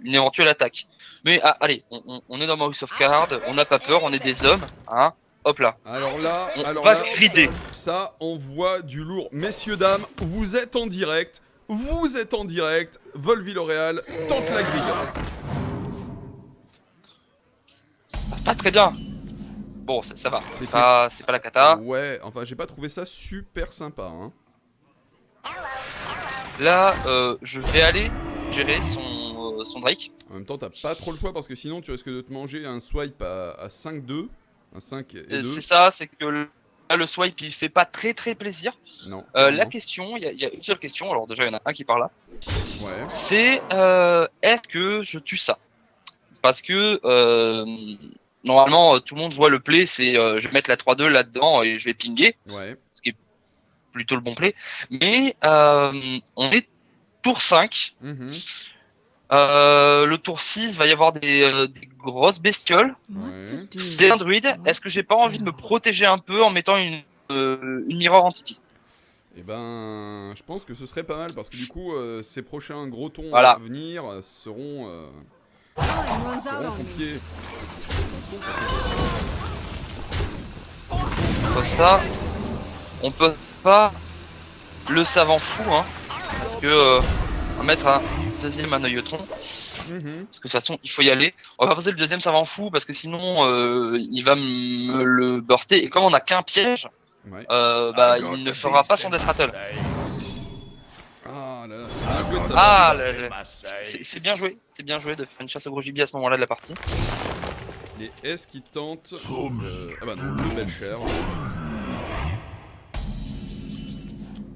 éventuelle attaque. Mais allez, on est dans Mouse of Cards, on n'a pas peur, on est des hommes, hein. Hop là. Alors là, On va grider. Ça envoie du lourd. Messieurs, dames, vous êtes en direct. Volvi L'Oréal tente la grille. Pas très bien. Bon, ça va. C'est pas la cata. Ouais, enfin, j'ai pas trouvé ça super sympa, hein. Là, je vais aller gérer son Drake. En même temps, t'as pas trop le choix parce que sinon, tu risques de te manger un swipe à 5-2. Un 5 et 2. C'est ça, c'est que là, le swipe, il fait pas très très plaisir. Non. La question, il y a une seule question. Alors, déjà, il y en a un qui parle là. Ouais. C'est est-ce que je tue ça? Parce que normalement, tout le monde voit le play, c'est je vais mettre la 3-2 là-dedans et je vais pinguer. Ouais. Ce qui est plutôt le bon play. Mais on est tour 5. Le tour 6, va y avoir des grosses bestioles. Ouais. C'est un druide. Est-ce que j'ai pas envie de me protéger un peu en mettant une mirror entity? Et ben, je pense que ce serait pas mal parce que du coup, ces prochains gros tons Voilà. à venir seront compliqués. Comme ça, on peut pas le savant fou, hein, parce que on va mettre un deuxième anoyotron. Parce que de toute façon, il faut y aller. On va pas poser le deuxième savant fou parce que sinon, il va me le burster. Et comme on a qu'un piège, Ouais. il ne fera pas son Death Rattle. Ah là là, c'est un good, ça Ah, va. c'est bien joué. C'est bien joué de faire une chasse au gros gibier à ce moment-là de la partie. Et est-ce qu'il tente ah bah non, le Belcher.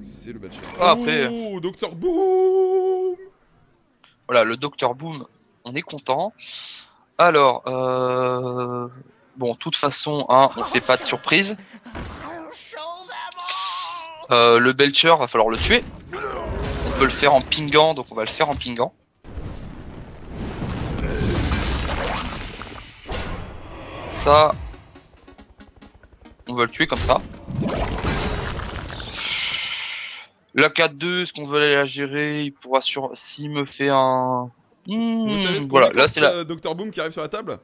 C'est le Belcher. Ah, après, Oh, Dr Boom. voilà, le Dr Boom, on est content. Alors, bon, de toute façon, hein, on fait pas de surprise. Le Belcher, va falloir le tuer. On peut le faire en pingant, donc on va le faire en pingant. Ça, on va le tuer comme ça. La 4-2, est-ce qu'on veut aller la gérer? Il pourra s'il me fait un... Vous savez ce qu'on voilà, dit là quand c'est la... Dr Boom qui arrive sur la table?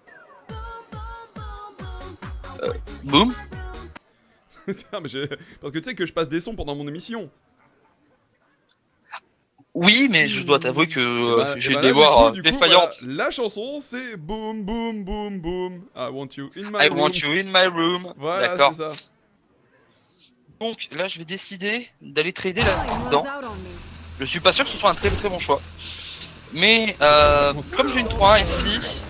Boom. Tiens, mais parce que tu sais que je passe des sons pendant mon émission. Oui, mais je dois t'avouer que bah, j'ai bah des là, voix du coup, défaillantes. voilà, la chanson c'est Boom Boom Boom Boom. I want you in my I room. want you in my room. Voilà, D'accord. c'est ça. Donc là, je vais décider d'aller trader là-dedans. Je suis pas sûr que ce soit un très très bon choix. Mais comme j'ai une 3-1 ici,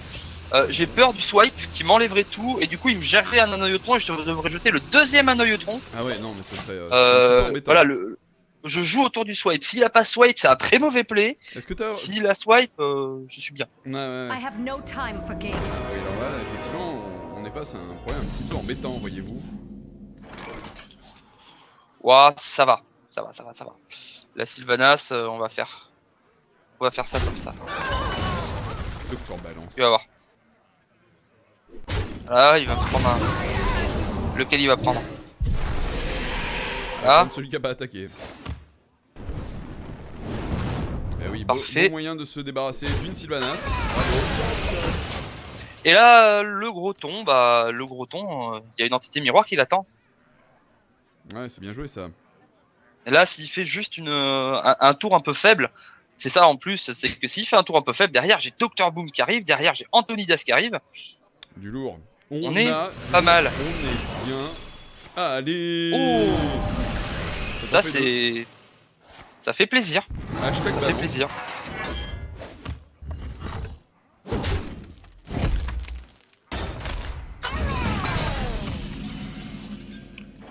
j'ai peur du swipe qui m'enlèverait tout. Et du coup, il me gérerait un anoyotron et je devrais jeter le deuxième anoyotron. Ah ouais, non, mais ce serait un petit peu embêtant. Voilà, je joue autour du swipe. S'il a pas swipe, c'est un très mauvais play. Est-ce que t'as... S'il a swipe, je suis bien. Ouais, ouais. I have no time for games. Et alors là, effectivement, on est face à un problème un petit peu embêtant, voyez-vous. Ouah, ça va. Ça va. La Sylvanas, on va faire ça comme ça. Docteur Balance. Tu vas voir. Là, il va me prendre un... Lequel il va prendre? Là. Celui qui a pas attaqué. Eh oui, Parfait. bon moyen de se débarrasser d'une Sylvanas. Et là, le gros ton, il y a une entité miroir qui l'attend. Ouais, c'est bien joué ça. Et là, s'il fait juste un tour un peu faible, c'est ça en plus, c'est que s'il fait un tour un peu faible, derrière j'ai Dr Boom qui arrive, derrière j'ai Antonidas qui arrive. Du lourd. On est pas mal. On est bien. Allez. Oh. Ça c'est... Ça fait plaisir. Hashtag Ça fait plaisir.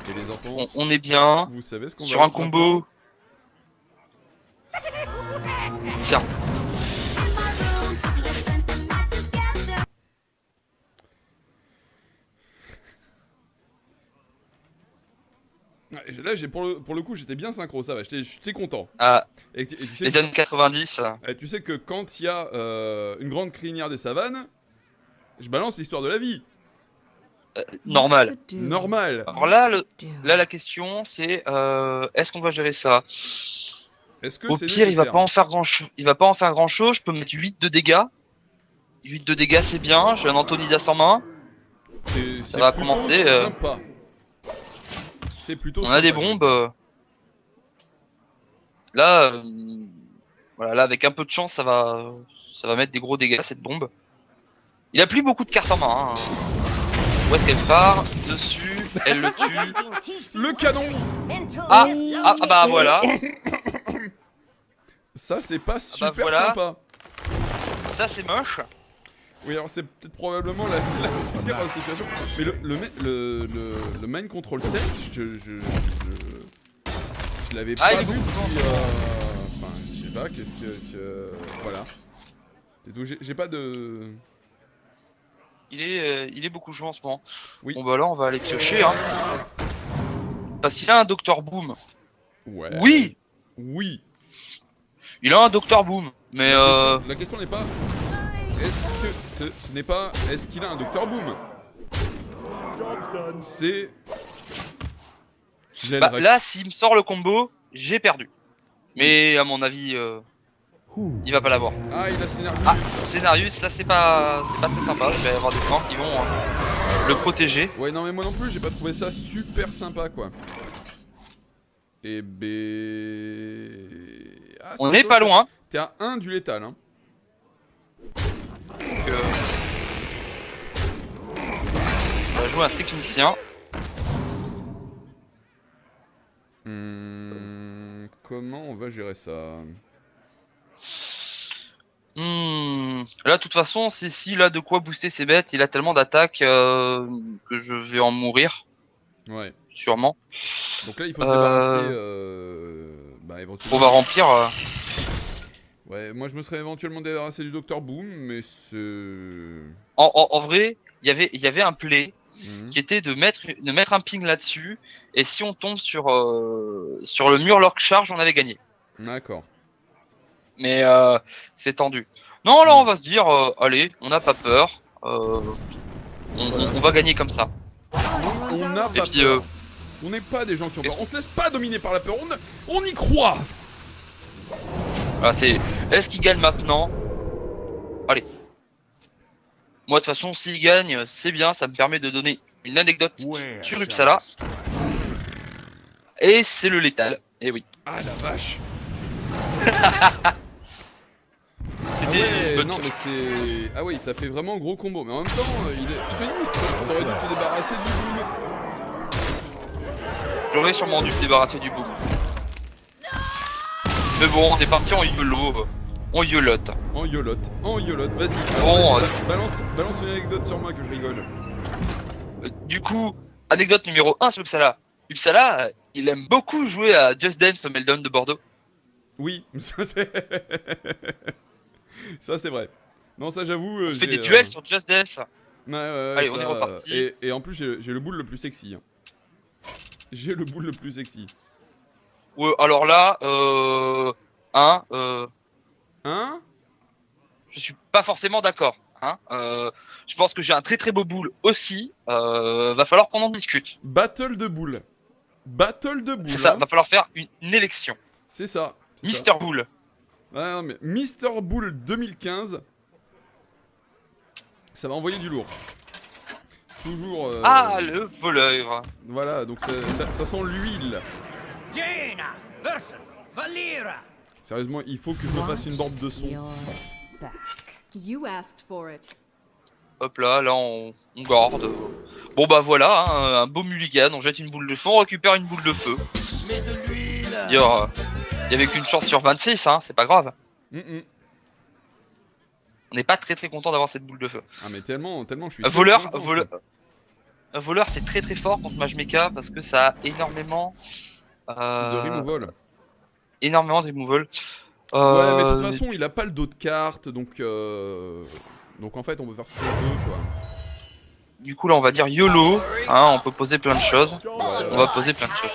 Et les enfants, On est bien. vous savez ce qu'on va Sur un combo. Tiens. Là, pour le coup, j'étais bien synchro, ça va, j'étais content. Ah, Et tu sais les années 90. tu sais que quand il y a une grande crinière des savanes, je balance l'histoire de la vie. Normal. Normal. Alors là, la question c'est est-ce qu'on va gérer ça? Est-ce que Au c'est pire, il va nécessaire pas en faire grand chose. Je peux mettre 8 de dégâts. 8 de dégâts, c'est bien. J'ai un Antonidas en main. Ça va commencer, Sympa. C'est plutôt On sympa. a des bombes. Là, voilà, là, avec un peu de chance, ça va mettre des gros dégâts cette bombe. Il a plus beaucoup de cartes en main. Hein. Où est-ce qu'elle part? Dessus, elle le tue. Le canon. Ah bah voilà. Ça, c'est pas super voilà. sympa. Ça c'est moche. Oui, alors c'est peut-être probablement la pire situation. Mais le mind control tech, je l'avais pas il est vu beaucoup depuis, enfin, je sais pas, qu'est-ce que... voilà. C'est tout, j'ai pas de... Il est beaucoup joué en ce moment. Oui. Bon bah là on va aller piocher hein. Parce qu'il a un Dr Boom. Ouais. Oui. Oui. Il a un Dr Boom, mais La question n'est pas. Est-ce que ce n'est pas. Est-ce qu'il a un Dr Boom? C'est. bah, là, s'il me sort le combo, j'ai perdu. Mais à mon avis, il va pas l'avoir. Ah, il a Scénarius. Ah, Scénarius, ça c'est pas très sympa. Il va y avoir des flancs qui vont le protéger. Ouais, non, mais moi non plus, j'ai pas trouvé ça super sympa, quoi. Et B. Ah, On n'est pas loin. T'es à 1 du létal, hein. Donc, on va jouer un technicien. Comment on va gérer ça? Là, de toute façon, s'il a de quoi booster ses bêtes, il a tellement d'attaques que je vais en mourir. Ouais. Sûrement. Donc là, il faut se débarrasser. Bah, éventuellement. On va remplir. Ouais, moi je me serais éventuellement débarrassé du Dr Boom, mais c'est. En vrai, il y avait un play qui était de mettre un ping là-dessus, et si on tombe sur le Murloc Charge, on avait gagné. D'accord. Mais c'est tendu. Non, là on va se dire, allez, on n'a pas peur, on va gagner comme ça. On n'a Et pas puis, peur. On n'est pas des gens qui ont peur. On se laisse pas dominer par la peur. On y croit. Voilà, est-ce qu'il gagne maintenant? Allez. Moi de toute façon, s'il gagne, c'est bien, ça me permet de donner une anecdote sur Uppsala. Et c'est le létal. Et oui. Ah la vache. C'était non mais c'est. Ah oui, t'as fait vraiment gros combo. Mais en même temps, je te dis, t'aurais dû te débarrasser du boom. J'aurais sûrement dû me débarrasser du boom. Mais bon, on est parti en YOLO. On YOLote. En YOLote. Vas-y. Bon, balance une anecdote sur moi que je rigole. Du coup, anecdote numéro 1 sur Uppsala. Uppsala, il aime beaucoup jouer à Just Dance au Meldon de Bordeaux. Oui, ça c'est vrai. Non, ça j'avoue. On se fait des duels sur Just Dance. Ouais, allez, on est reparti. Et en plus, j'ai le boule le plus sexy. Hein. J'ai le boule le plus sexy. Ouais, alors là, Hein je suis pas forcément d'accord. Hein je pense que j'ai un très très beau boule aussi. Va falloir qu'on en discute. Battle de boule. C'est ça, hein. va falloir faire une élection. C'est ça. Mister Boule. Ouais, non, mais Mister Boule 2015. Ça va envoyer du lourd. Toujours. Ah, le voleur. Voilà, donc ça sent l'huile. Jaina versus Valera. Sérieusement, il faut que je me fasse une bande de son. You asked for it. Hop là, on garde. Bon bah voilà, hein, un beau mulligan, on jette une boule de feu, on récupère une boule de feu. Mais de l'huile. Il y avait qu'une chance sur 26, hein, c'est pas grave. On n'est pas très très content d'avoir cette boule de feu. Ah mais tellement je suis. Voleur, c'est très très fort contre Mage Mecha parce que ça a énormément de removal. Énormément de removal. Ouais, mais de toute façon, il a pas le dos de carte, donc en fait, on peut faire ce qu'on veut, quoi. Du coup, là, on va dire YOLO. Hein, on peut poser plein de choses. On va poser plein de choses.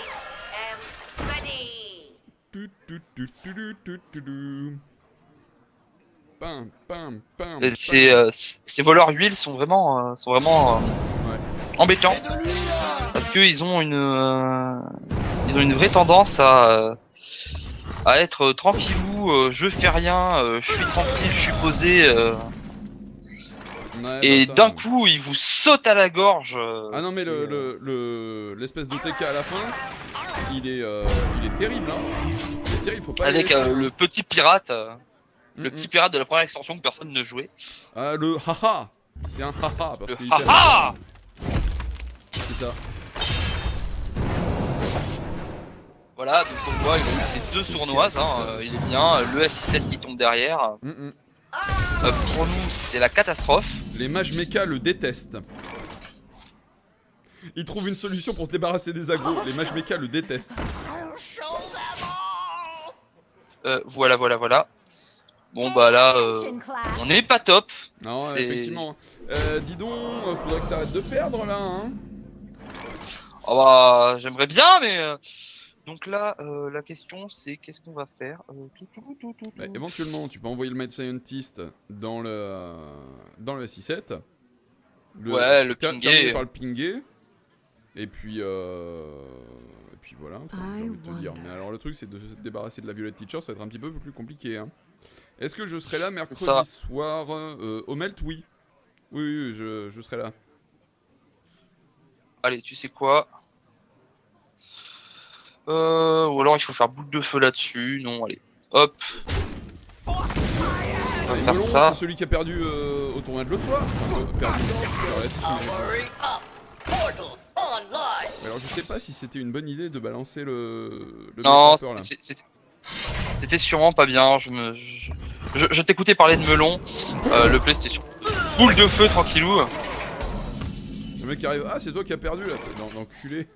Ces voleurs huile sont vraiment embêtants parce qu'ils ont une vraie tendance à être tranquillou, je fais rien, je suis tranquille, je suis posé. Et d'un coup, il vous saute à la gorge. Ah non, mais l'espèce de TK à la fin, il est terrible, hein. Il est terrible, faut pas. Avec le petit pirate, le petit pirate de la première extension que personne ne jouait. Ah, le haha, c'est un haha parce qu'il haha. C'est ça. Voilà, donc on voit, il a eu ces deux sournoises, hein, il est bien, le S67 qui tombe derrière. Pour nous, c'est la catastrophe. Les mages mecha le détestent. Ils trouvent une solution pour se débarrasser des agros. Les mages mecha le détestent. Voilà. Bon bah là, on n'est pas top. Non, effectivement. Dis donc, faudrait que t'arrêtes de perdre là, hein. Oh bah, j'aimerais bien, mais Donc là, la question c'est qu'est-ce qu'on va faire Bah, éventuellement, tu peux envoyer le Mad Scientist dans le SI7. Ouais, le Terminer pinguer. par le pinguer. Et puis voilà, enfin, j'ai I envie de te dire. wonder. Mais alors le truc, c'est de se débarrasser de la Violet Teacher, ça va être un petit peu plus compliqué. Hein. Est-ce que je serai là mercredi ça. soir au Melt? Oui. Oui, je serai là. Allez, tu sais quoi? Ou alors il faut faire boule de feu là-dessus. Non, allez. Hop. On va Et faire Melon, ça. c'est celui qui a perdu au tournoi de l'autre fois. Enfin, perdu. Hurry up! Portals online! Mais alors je sais pas si c'était une bonne idée de balancer le Non, Make-Upper, là. c'était sûrement pas bien. Je t'écoutais parler de melon. Le PlayStation. Boule de feu tranquillou. Le mec qui arrive, ah c'est toi qui as perdu là, l'enculé.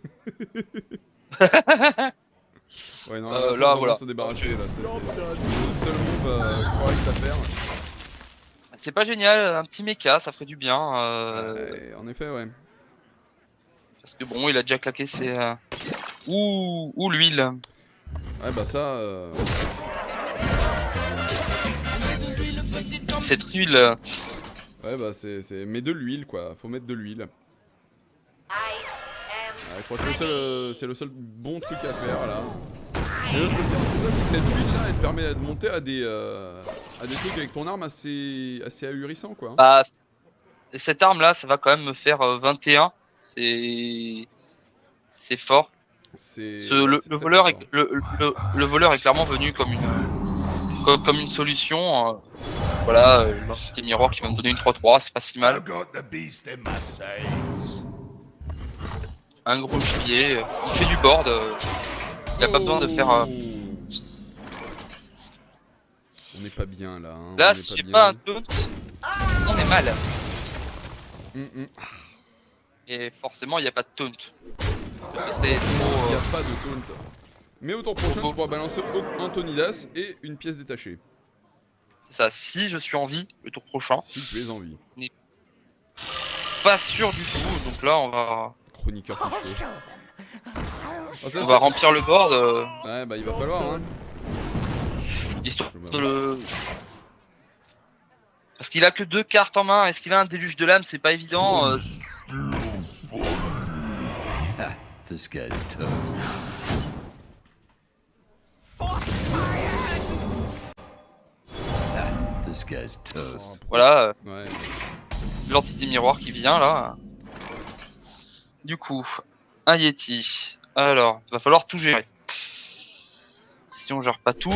Ouais non, Là, faut vraiment voilà. se débarrasser là, c'est le seul move correct à faire. C'est pas génial, un petit mecha, ça ferait du bien. Ouais, en effet ouais. Parce que bon, il a déjà claqué ses. Ouh, l'huile. Ouais bah ça, Cette huile. ouais bah c'est, mais de l'huile quoi, faut mettre de l'huile. Ouais, je crois que c'est le seul bon truc à faire là. Et le truc c'est que cette huile là, elle te permet de monter à des trucs avec ton arme assez ahurissant quoi. Bah, cette arme là, ça va quand même me faire 21. C'est fort. C'est Le très, voleur très est, fort. le voleur est clairement venu comme une solution. Voilà, l'entité miroir qui va me donner une 3-3, c'est pas si mal. I've got the beast in my sights. Un gros gibier, il fait du board. Il a pas besoin de faire. On n'est pas bien là. Hein, Là, on si est j'ai bien. pas un taunt, on est mal. Et forcément, il n'y a pas de taunt. Ce serait Il n'y trop. a pas de taunt. Mais au tour prochain, tu pourras balancer Antonidas et une pièce détachée. C'est ça. Si je suis en vie le tour prochain, Si tu es en vie. pas sûr du tout. Donc là, on va Chroniqueur fiché. Ah, ça, on va remplir le board. Ouais, bah il va falloir. Hein. Histoire de le. Parce qu'il a que 2 cartes en main. Est-ce qu'il a un déluge de lame? C'est pas évident. This guy's toast. This guy's toast. Voilà, Ouais. l'entité miroir qui vient là. Du coup, un Yeti. Alors, va falloir tout gérer. Si on gère pas tout,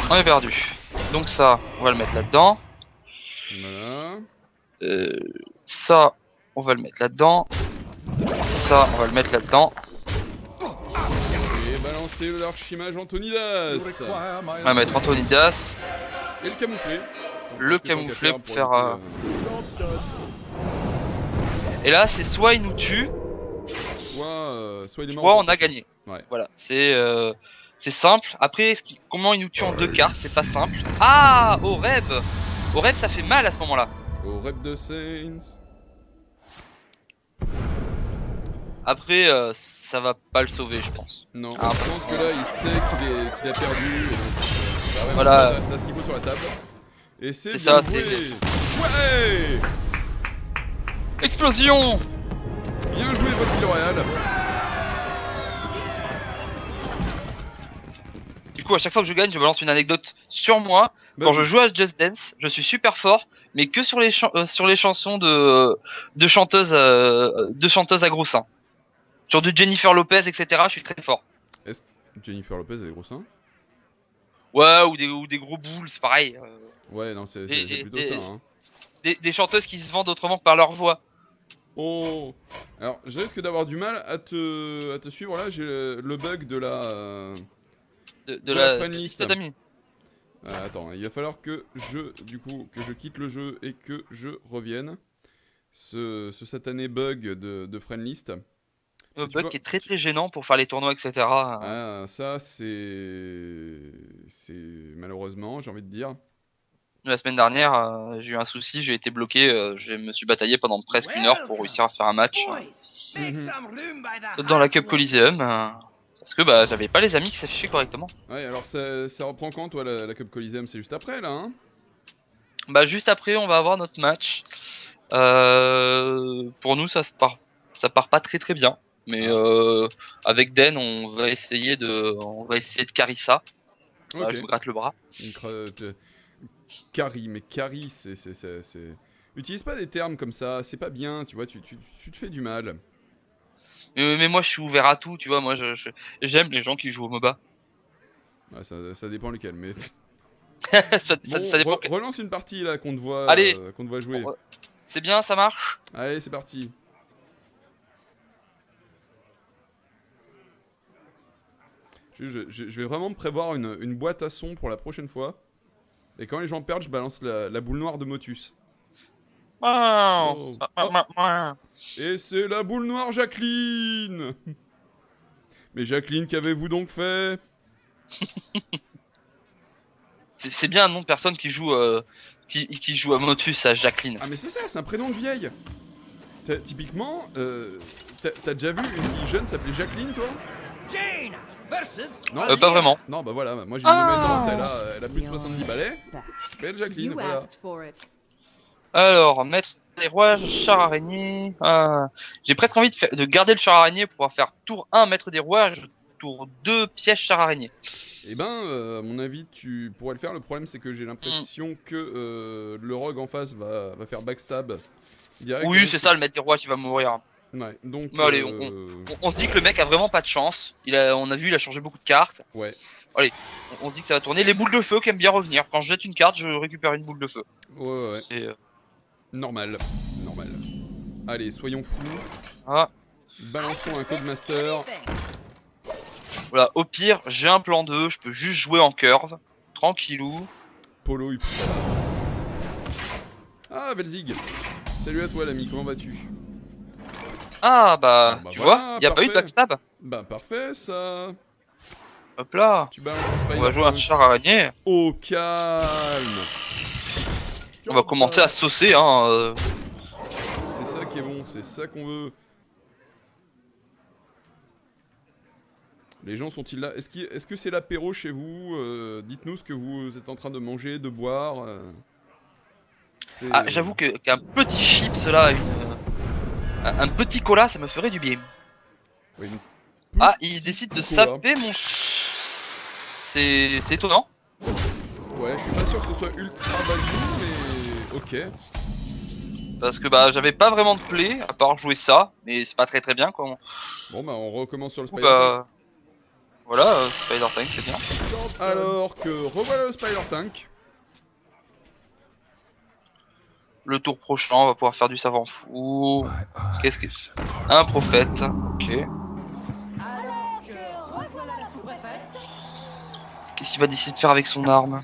on est perdu. Donc ça, on va le mettre là-dedans. Voilà. Ça, on va le mettre là-dedans. Ça, on va le mettre là-dedans. Et balancer l'archimage Antonidas. On va mettre Antonidas. Et le camouflé. Le Parce que tant camouflé qu'à pour faire, éviter, Et là, c'est soit il nous tue, soit il est mort. soit on a gagné. Ouais. Voilà, c'est simple. Après, comment il nous tue en 2 cartes, c'est pas simple. Ah, au Reb. Au Reb, ça fait mal à ce moment-là. Au rep de Saints. Après, ça va pas le sauver, je pense. Non, Ah. je pense que là il sait qu'il a perdu. Et donc, bah ouais, Voilà. t'as ce qu'il faut sur la table. Et c'est C'est bien ça, joué. c'est- Ouais. Explosion. Bien joué votre ville royale. Du coup, à chaque fois que je gagne, je balance une anecdote sur moi. Quand Vas-y. je joue à Just Dance, je suis super fort, mais que sur les chansons de chanteuses à gros seins. Sur du Jennifer Lopez, etc. Je suis très fort. Jennifer Lopez elle est gros seins. Ouais, ou des gros boules, c'est pareil. Ouais, non, c'est Et- plutôt et- ça. Hein. Des chanteuses qui se vendent autrement que par leur voix. Oh. Alors, je risque d'avoir du mal à te suivre là. J'ai le bug de la. De la la friend liste list. d'amis. Attends, il va falloir que je quitte le jeu et que je revienne. Ce satané bug de friend list. Le Tu bug vois- qui est très très gênant pour faire les tournois, etc. Ah, ça c'est malheureusement, j'ai envie de dire. La semaine dernière, j'ai eu un souci, j'ai été bloqué, je me suis bataillé pendant presque 1 heure pour réussir à faire un match Boys, make some room by the dans la Cup hearth. Coliseum. Parce que bah j'avais pas les amis qui s'affichaient correctement. Ouais, alors ça reprend quand, toi, la Cup Coliseum? C'est juste après, là, hein? Bah juste après on va avoir notre match. Pour nous ça part pas très très bien. Mais avec Den on va essayer de carry ça. Voilà, Ok. je me gratte le bras. Carry, mais carry, c'est... Utilise pas des termes comme ça, c'est pas bien, tu vois, tu te fais du mal. Mais moi je suis ouvert à tout, tu vois, moi j'aime les gens qui jouent au MOBA. Ouais, ça dépend lesquels, mais... Ça dépend. Relance une partie, là, qu'on te Allez. voit jouer. C'est bien, ça marche. Allez, c'est parti. Je vais vraiment me prévoir une boîte à son pour la prochaine fois. Et quand les gens perdent, je balance la boule noire de Motus. Oh. Et c'est la boule noire Jacqueline. Mais Jacqueline, qu'avez-vous donc fait? C'est bien un nom de personne qui joue à Motus, à Jacqueline. Ah mais c'est ça, c'est un prénom de vieille. Typiquement, t'as déjà vu une fille jeune s'appeler Jacqueline, toi? Jane versus. Non, Pas vraiment. non, bah voilà, moi j'ai une de mes tantes, elle a plus de 70 balais. Belle Jacqueline, You voilà. asked for it. Alors, mettre les rois, char araignée. J'ai presque envie de garder le char araignée pour pouvoir faire tour 1 mettre des rouages, tour 2 piège char araignée. Eh ben, à mon avis, tu pourrais le faire. Le problème, c'est que j'ai l'impression que le rogue en face va faire backstab direct. Oui, c'est ça, le maître des rois qui va mourir. Ouais, donc. Mais allez, on se dit que le mec a vraiment pas de chance. On a vu, il a changé beaucoup de cartes. Ouais. Allez, on se dit que ça va tourner. Les boules de feu qui aiment bien revenir. Quand je jette une carte, je récupère une boule de feu. Ouais. C'est, Normal. Allez, soyons fous. ah. Balançons un Codemaster. Voilà, au pire, j'ai un plan 2, je peux juste jouer en curve. Tranquillou. Polo, il pousse. Ah, Velzig. Salut à toi, l'ami, comment vas-tu? Ah bah, bah tu voilà, vois, y a pas eu de parfait. backstab. Bah, parfait, ça. Hop là. Tu balances un Spider. On va jouer un char araignée. Au calme. On va commencer à saucer, hein. C'est ça qui est bon, c'est ça qu'on veut. Les gens sont-ils là? Est-ce que c'est l'apéro chez vous? Dites-nous ce que vous êtes en train de manger, de boire. Ah, j'avoue qu'un petit chips là, un petit cola, ça me ferait du bien. Oui, Ah, il décide de cola. saper mon... C'est étonnant. Ouais, je suis pas sûr que ce soit ultra value, mais ok. Parce que bah j'avais pas vraiment de play, à part jouer ça, mais c'est pas très très bien quoi. Bon bah on recommence sur le Du coup, Spider Tank. bah... Voilà, Spider Tank c'est bien. Alors que revoilà le Spider Tank. Le tour prochain, on va pouvoir faire du savant fou. Qu'est-ce que... Un prophète, ok. Qu'est-ce qu'il va décider de faire avec son arme?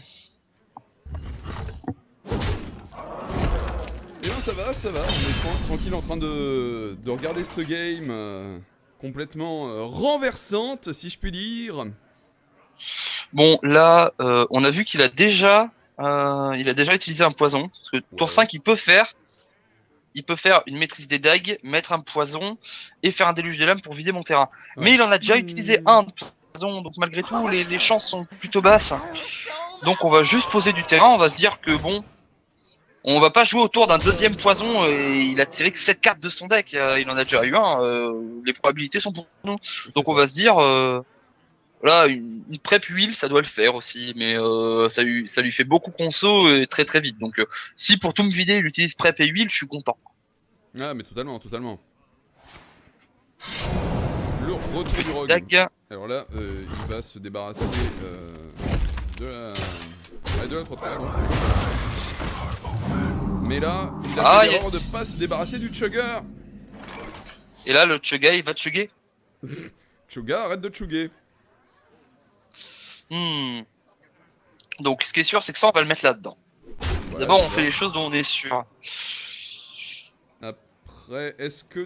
Et bien ça va, on est tranquille en train de regarder ce game complètement renversante, si je puis dire. Bon, là, on a vu qu'il a déjà utilisé un poison. Parce que tour Ouais. 5, il peut faire une maîtrise des dagues, mettre un poison et faire un déluge des lames pour vider mon terrain. Ouais. Mais il en a déjà utilisé un de poison, donc malgré tout, les chances sont plutôt basses. Donc on va juste poser du terrain, on va se dire que bon, on va pas jouer autour d'un deuxième poison et il a tiré que 7 cartes de son deck, il en a déjà eu un, les probabilités sont pour nous. Donc on va se dire, voilà, une prep huile ça doit le faire aussi, mais ça lui fait beaucoup conso et très très vite. Donc si pour tout me vider il utilise prep et huile, je suis content. Ah mais totalement. Le retour du rogue. Dague. Alors là, il va se débarrasser de la trottoir. Mais là, il a fait l'erreur de pas se débarrasser du chugger. Et là le chugga il va chugger. Chugga, arrête de chugger. Donc ce qui est sûr c'est que ça on va le mettre là-dedans. Voilà, D'abord on fait les choses dont on est sûr. Après, est-ce que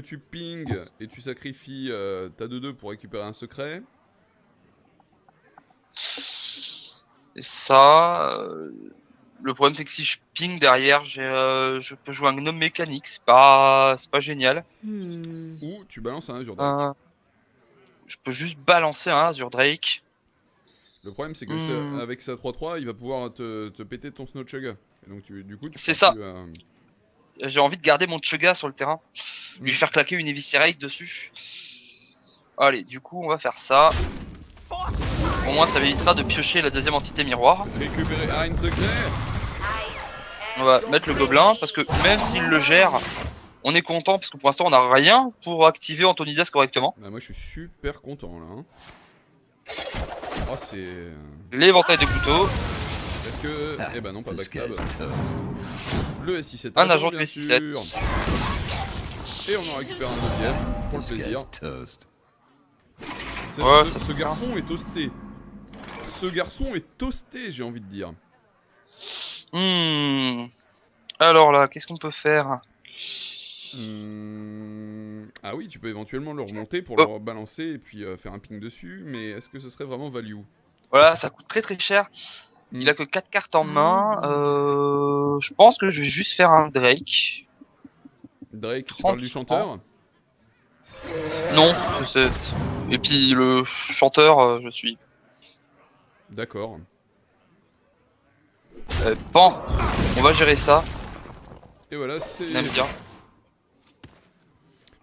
tu ping et tu sacrifies ta 2-2 pour récupérer un secret? Et ça, le problème c'est que si je ping derrière, je peux jouer un gnome mécanique, c'est pas génial. Ou tu balances un Azure Drake. je peux juste balancer un Azure Drake. Le problème, c'est que Hmm. avec sa 3-3, il va pouvoir te péter ton Snow Chugga. Et donc, du coup, tu C'est pourras ça. plus, J'ai envie de garder mon Chugga sur le terrain. Lui Hmm. faire claquer une Eviscerate dessus. Allez, du coup, on va faire ça. Au moins, ça m'évitera de piocher la deuxième entité miroir. récupérer Heinz de Claire. On va mettre le gobelin, parce que même s'il le gère, on est content, parce que pour l'instant, on n'a rien pour activer Antonidas correctement. Bah, moi, je suis super content là. Hein. Oh, c'est. L'éventail de couteaux. Est-ce que. Eh ben non, pas This backstab. guy's toast. Le S6-7. Un agent de bien S6-7. sûr. Et on en récupère un deuxième, pour le This plaisir. guy's toast. Ouais, ça Ce se garçon est toasté. Ce garçon est toasté, j'ai envie de dire. Alors là, qu'est-ce qu'on peut faire? Ah oui, tu peux éventuellement le remonter pour Oh. le balancer et puis faire un ping dessus, mais est-ce que ce serait vraiment value? Voilà, ça coûte très très cher. Il a que 4 cartes en main. Je pense que je vais juste faire un Drake. Drake, tu 30 parles du chanteur? Non, et puis le chanteur, je suis. D'accord. Bon, on va gérer ça. Et voilà, c'est... On aime bien.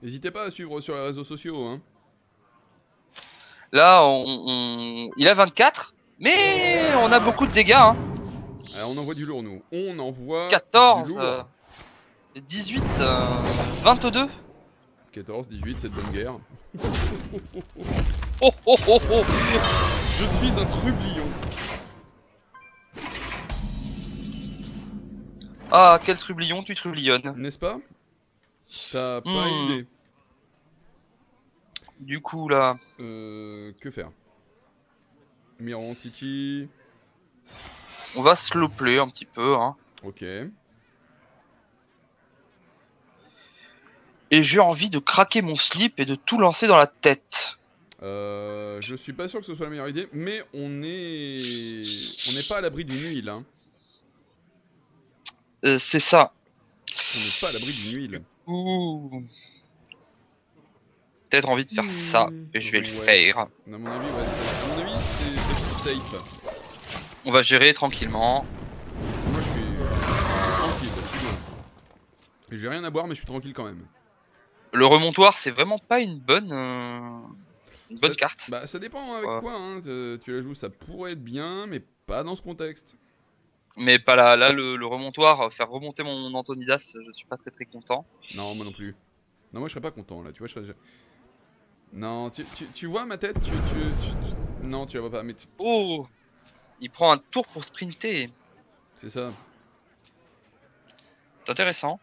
N'hésitez pas à suivre sur les réseaux sociaux, hein. Là, il a 24, mais on a beaucoup de dégâts. Hein. Alors, on envoie du lourd, nous. On envoie 14, du lourd. 18, 22. 14, 18, c'est de bonne guerre. Oh oh oh oh. Je suis un trublion. Ah, quel trublion, tu trublionnes. N'est-ce pas? T'as pas Hmm. idée. Du coup, là, Que faire? Miron Titi. on va slow play un petit peu. Hein. Ok. Et j'ai envie de craquer mon slip et de tout lancer dans la tête. Je suis pas sûr que ce soit la meilleure idée, mais on n'est pas à l'abri d'une huile, hein. C'est ça. On n'est pas à l'abri d'une huile. Ouh. Peut-être envie de faire ça, et je vais le Ouais. faire. À mon avis, ouais, à mon avis, c'est plus safe. On va gérer tranquillement. Moi, je suis tranquille, je suis bien. Et j'ai rien à boire, mais je suis tranquille quand même. Le remontoir, c'est vraiment pas une bonne carte. Bah, ça dépend avec Ouais. quoi, hein. Tu la joues, ça pourrait être bien, mais pas dans ce contexte. Mais pas là. Là, le remontoir, faire remonter mon Antonidas, je suis pas très très content. Non, moi non plus. Non, moi je serais pas content là, tu vois. Non, tu vois ma tête, non, tu la vois pas, mais Oh, il prend un tour pour sprinter. c'est ça. C'est intéressant.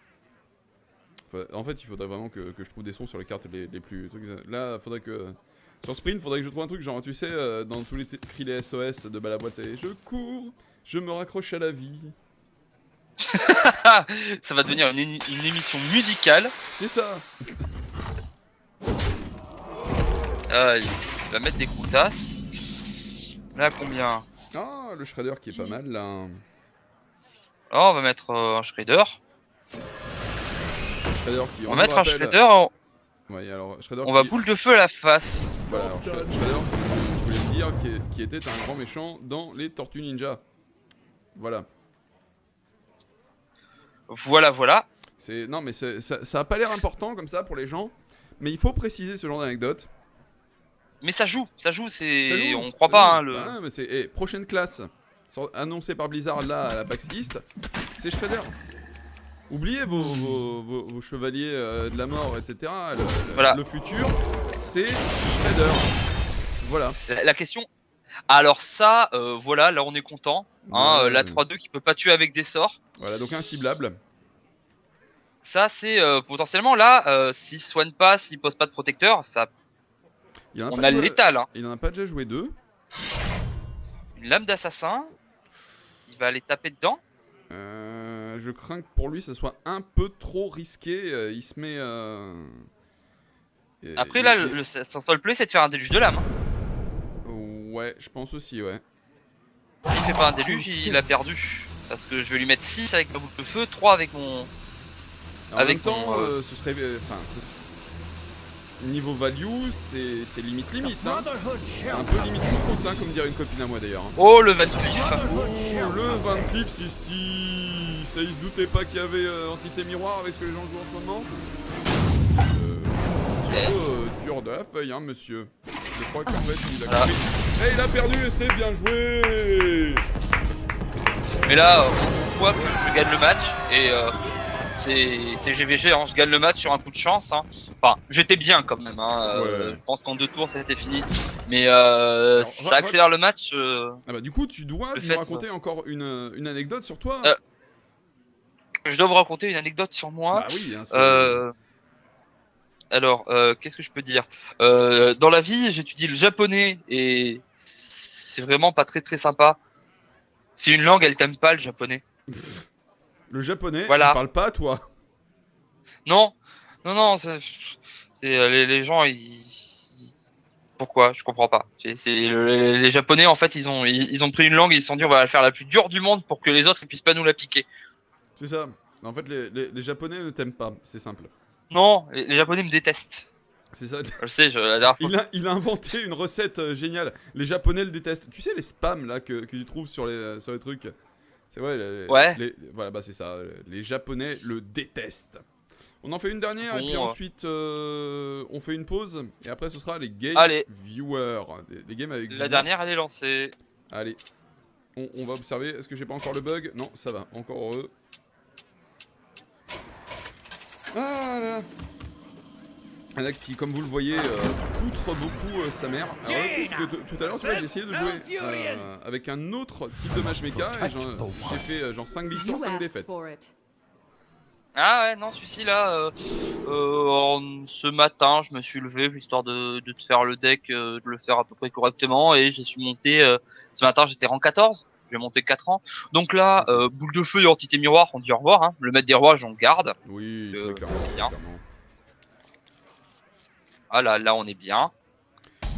En fait, il faudrait vraiment que je trouve des sons sur les cartes les plus. Là, faudrait que. Sur Sprint, faudrait que je trouve un truc genre, tu sais, dans tous les cris les SOS de Balaboîte, c'est je cours, je me raccroche à la vie. Ça va devenir une émission musicale. C'est ça. Il va mettre des coutasses. Là, combien? Ah, le Shredder qui est pas mal là. Oh, on va mettre un Shredder. Shredder qui. On va vous mettre un rappelle- Shredder. Ouais, alors Shredder. On va qui... boule de feu à la face. Voilà, alors Shredder, je voulais le dire, qui était un grand méchant dans les Tortues Ninja. Voilà. Voilà. Non, mais ça a pas l'air important comme ça pour les gens, mais il faut préciser ce genre d'anecdote. Mais ça joue. Ça On joue, croit ça pas, joue. hein, Bah, mais c'est prochaine classe, annoncée par Blizzard là à la PAX East, c'est Shredder. Oubliez vos chevaliers de la mort, etc. Voilà. Le futur, c'est Shredder. Voilà. La question. Alors ça, voilà, là on est content. Hein, Ouais. la 3-2 qui peut pas tuer avec des sorts. Voilà, donc inciblable. Ça c'est potentiellement là, s'il soigne pas, s'il pose pas de protecteur, ça, Il en on pas a déjà- létal. Hein. Il en a pas déjà joué deux. Une lame d'assassin. Il va aller taper dedans. Je crains que pour lui ça soit un peu trop risqué. Il se met. Après là, son seul play c'est de faire un déluge de lame. Hein. Ouais, je pense aussi, ouais. S'il fait pas un déluge, il a perdu. Parce que je vais lui mettre 6 avec ma boule de feu, 3 avec mon. En Avec même temps, mon, ce serait. Enfin, niveau value, c'est limite, hein. C'est un peu limite choucroute, hein, comme dirait une copine à moi d'ailleurs. Hein. Oh, le Van Cleef. Oh, le Van Cleef, si. Ça, il se doutait pas qu'il y avait entité miroir avec ce que les gens jouent en ce moment. Dur de la feuille, hein, monsieur. Je crois qu'en fait, il a compris. Et il a perdu et c'est bien joué. Mais là, on voit que je gagne le match et c'est GVG, hein. Je gagne le match sur un coup de chance. Hein. Enfin, j'étais bien quand même. Hein. Ouais. Je pense qu'en 2 tours, ça a été fini. Mais Alors, ça accélère le match. Ah bah, du coup, tu dois Le nous fait, raconter encore une anecdote sur toi. Je dois vous raconter une anecdote sur moi. Bah oui, hein, Alors, qu'est-ce que je peux dire dans la vie, j'étudie le japonais et c'est vraiment pas très très sympa. C'est une langue, elle t'aime pas le japonais. Le japonais, Voilà. il parle pas à toi. Non, c'est les gens, pourquoi? Je comprends pas. Les japonais en fait, ils ont pris une langue et ils se sont dit on va la faire la plus dure du monde pour que les autres ils puissent pas nous la piquer. C'est ça. En fait, les japonais ne t'aiment pas, c'est simple. Non, les japonais me détestent. C'est ça. Je sais, la dernière fois. Il a inventé une recette géniale. Les japonais le détestent. Tu sais les spams là que tu trouves sur les trucs. C'est vrai. Ouais. Voilà, bah c'est ça. Les japonais le détestent. On en fait une dernière Bon, et puis ensuite on fait une pause et après ce sera les game Allez. viewers. Les games avec La viewers. dernière, elle est lancée. Allez. On va observer. Est-ce que j'ai pas encore le bug? Non, ça va. Encore heureux. Ah là là. Il y en a qui, comme vous le voyez, poutre beaucoup sa mère. Alors là, parce que tout à l'heure, tu vois, j'ai essayé de jouer avec un autre type de matchmaker et j'ai fait genre 5 victoires, You 5 asked défaites. for it. Ah ouais, non, celui-ci là, ce matin, je me suis levé histoire de te faire le deck, de le faire à peu près correctement et j'ai su monter. Ce matin, j'étais rang 14, je vais monter 4 rangs. Donc là, boule de feu et entité miroir, on dit au revoir. Hein. Le maître des rois, j'en garde. Oui, Parce que très clairement. c'est bien. clairement. Ah là, on est bien.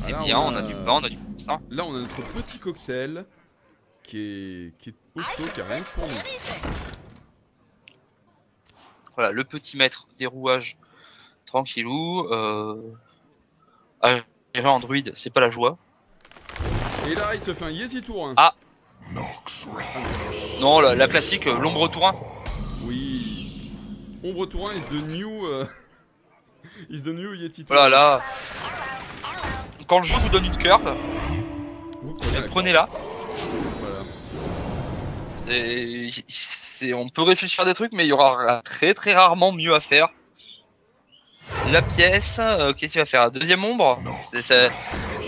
On est Là, bien, on a du pain, on a du coussin. Là, on a notre petit cocktail qui est costaud, qui a rien que pour nous. Voilà, le petit maître des rouages, tranquillou. Ah, gérer Android, c'est pas la joie. Et là, il te fait un Yeti Tour 1. Ah. Non, la classique, l'ombre tourin. Oui. Ombre Tour 1 is the new... is the new Yeti Tour. Voilà, là. Quand le jeu vous donne une curve, Vous prenez la prenez-la. Voilà. On peut réfléchir à des trucs, mais il y aura très très rarement mieux à faire. La pièce, qu'est-ce qu'il va faire? Deuxième ombre?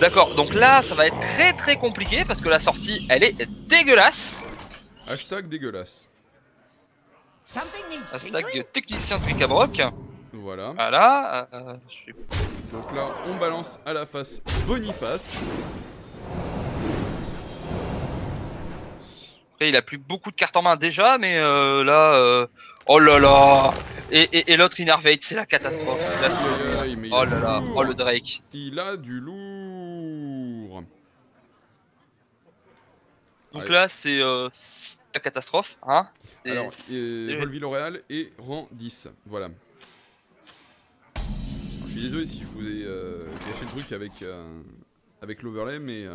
D'accord, donc là, ça va être très très compliqué parce que la sortie, elle est dégueulasse. Hashtag dégueulasse. Hashtag technicien de Wicabrock. Voilà. Voilà. Donc là, on balance à la face Boniface. Après, il a plus beaucoup de cartes en main déjà, mais là... Oh là là. Et l'autre Innervate, c'est la catastrophe. Là, oh là là, oh le Drake. Il a du lourd. Donc Allez. là, c'est la catastrophe. Hein. Alors, Volville-L'Oréal et rang 10. Voilà. Alors, je suis désolé si je vous ai gâché le truc avec l'overlay, mais...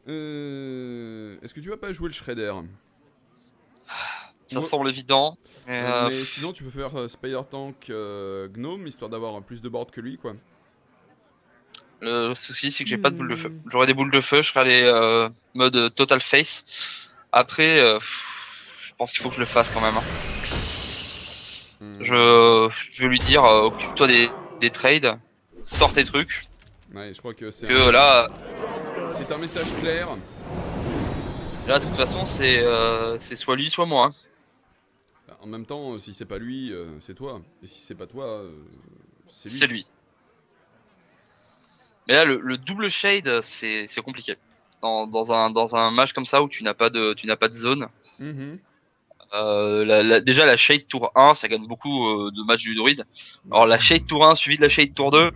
Est-ce que tu vas pas jouer le Shredder? Ça semble évident. Mais sinon, tu peux faire Spider-Tank Gnome, histoire d'avoir plus de board que lui, quoi. Le souci, c'est que j'ai pas de boules de feu. J'aurais des boules de feu, je ferais les mode Total Face. Après, je pense qu'il faut que je le fasse quand même. Hein. Je vais lui dire, occupe-toi des trades, sors tes trucs. Ouais, je crois que c'est là, c'est un message clair. de toute façon, c'est soit lui, soit moi. Hein. En même temps, si c'est pas lui, c'est toi. Et si c'est pas toi, c'est lui. C'est lui. Mais là, le double shade, c'est compliqué. Dans un match comme ça où tu n'as pas de zone. Déjà la shade tour 1, ça gagne beaucoup de matchs du druide. Alors la shade tour 1 suivi de la shade tour 2,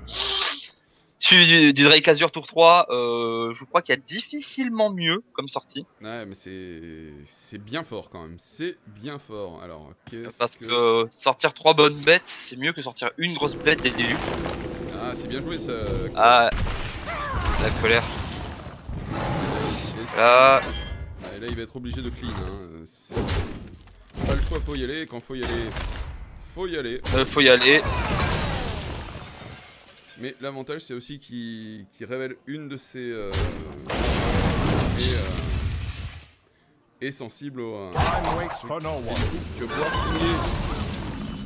Suivi du Drake Azure Tour 3, je crois qu'il y a difficilement mieux comme sortie. Ouais, mais c'est bien fort quand même. C'est bien fort. Alors, Parce que sortir 3 bonnes bêtes, c'est mieux que sortir une grosse bête dès le début. Ah, c'est bien joué ça. Ah, la colère. Et Là, ouais, là, il va être obligé de clean. Hein. C'est pas le choix, faut y aller. Quand faut y aller, faut y aller. faut y aller. Mais l'avantage, c'est aussi qu'il révèle une de ses est sensible au. Time waits for no one. Tu vas pouvoir pinguer.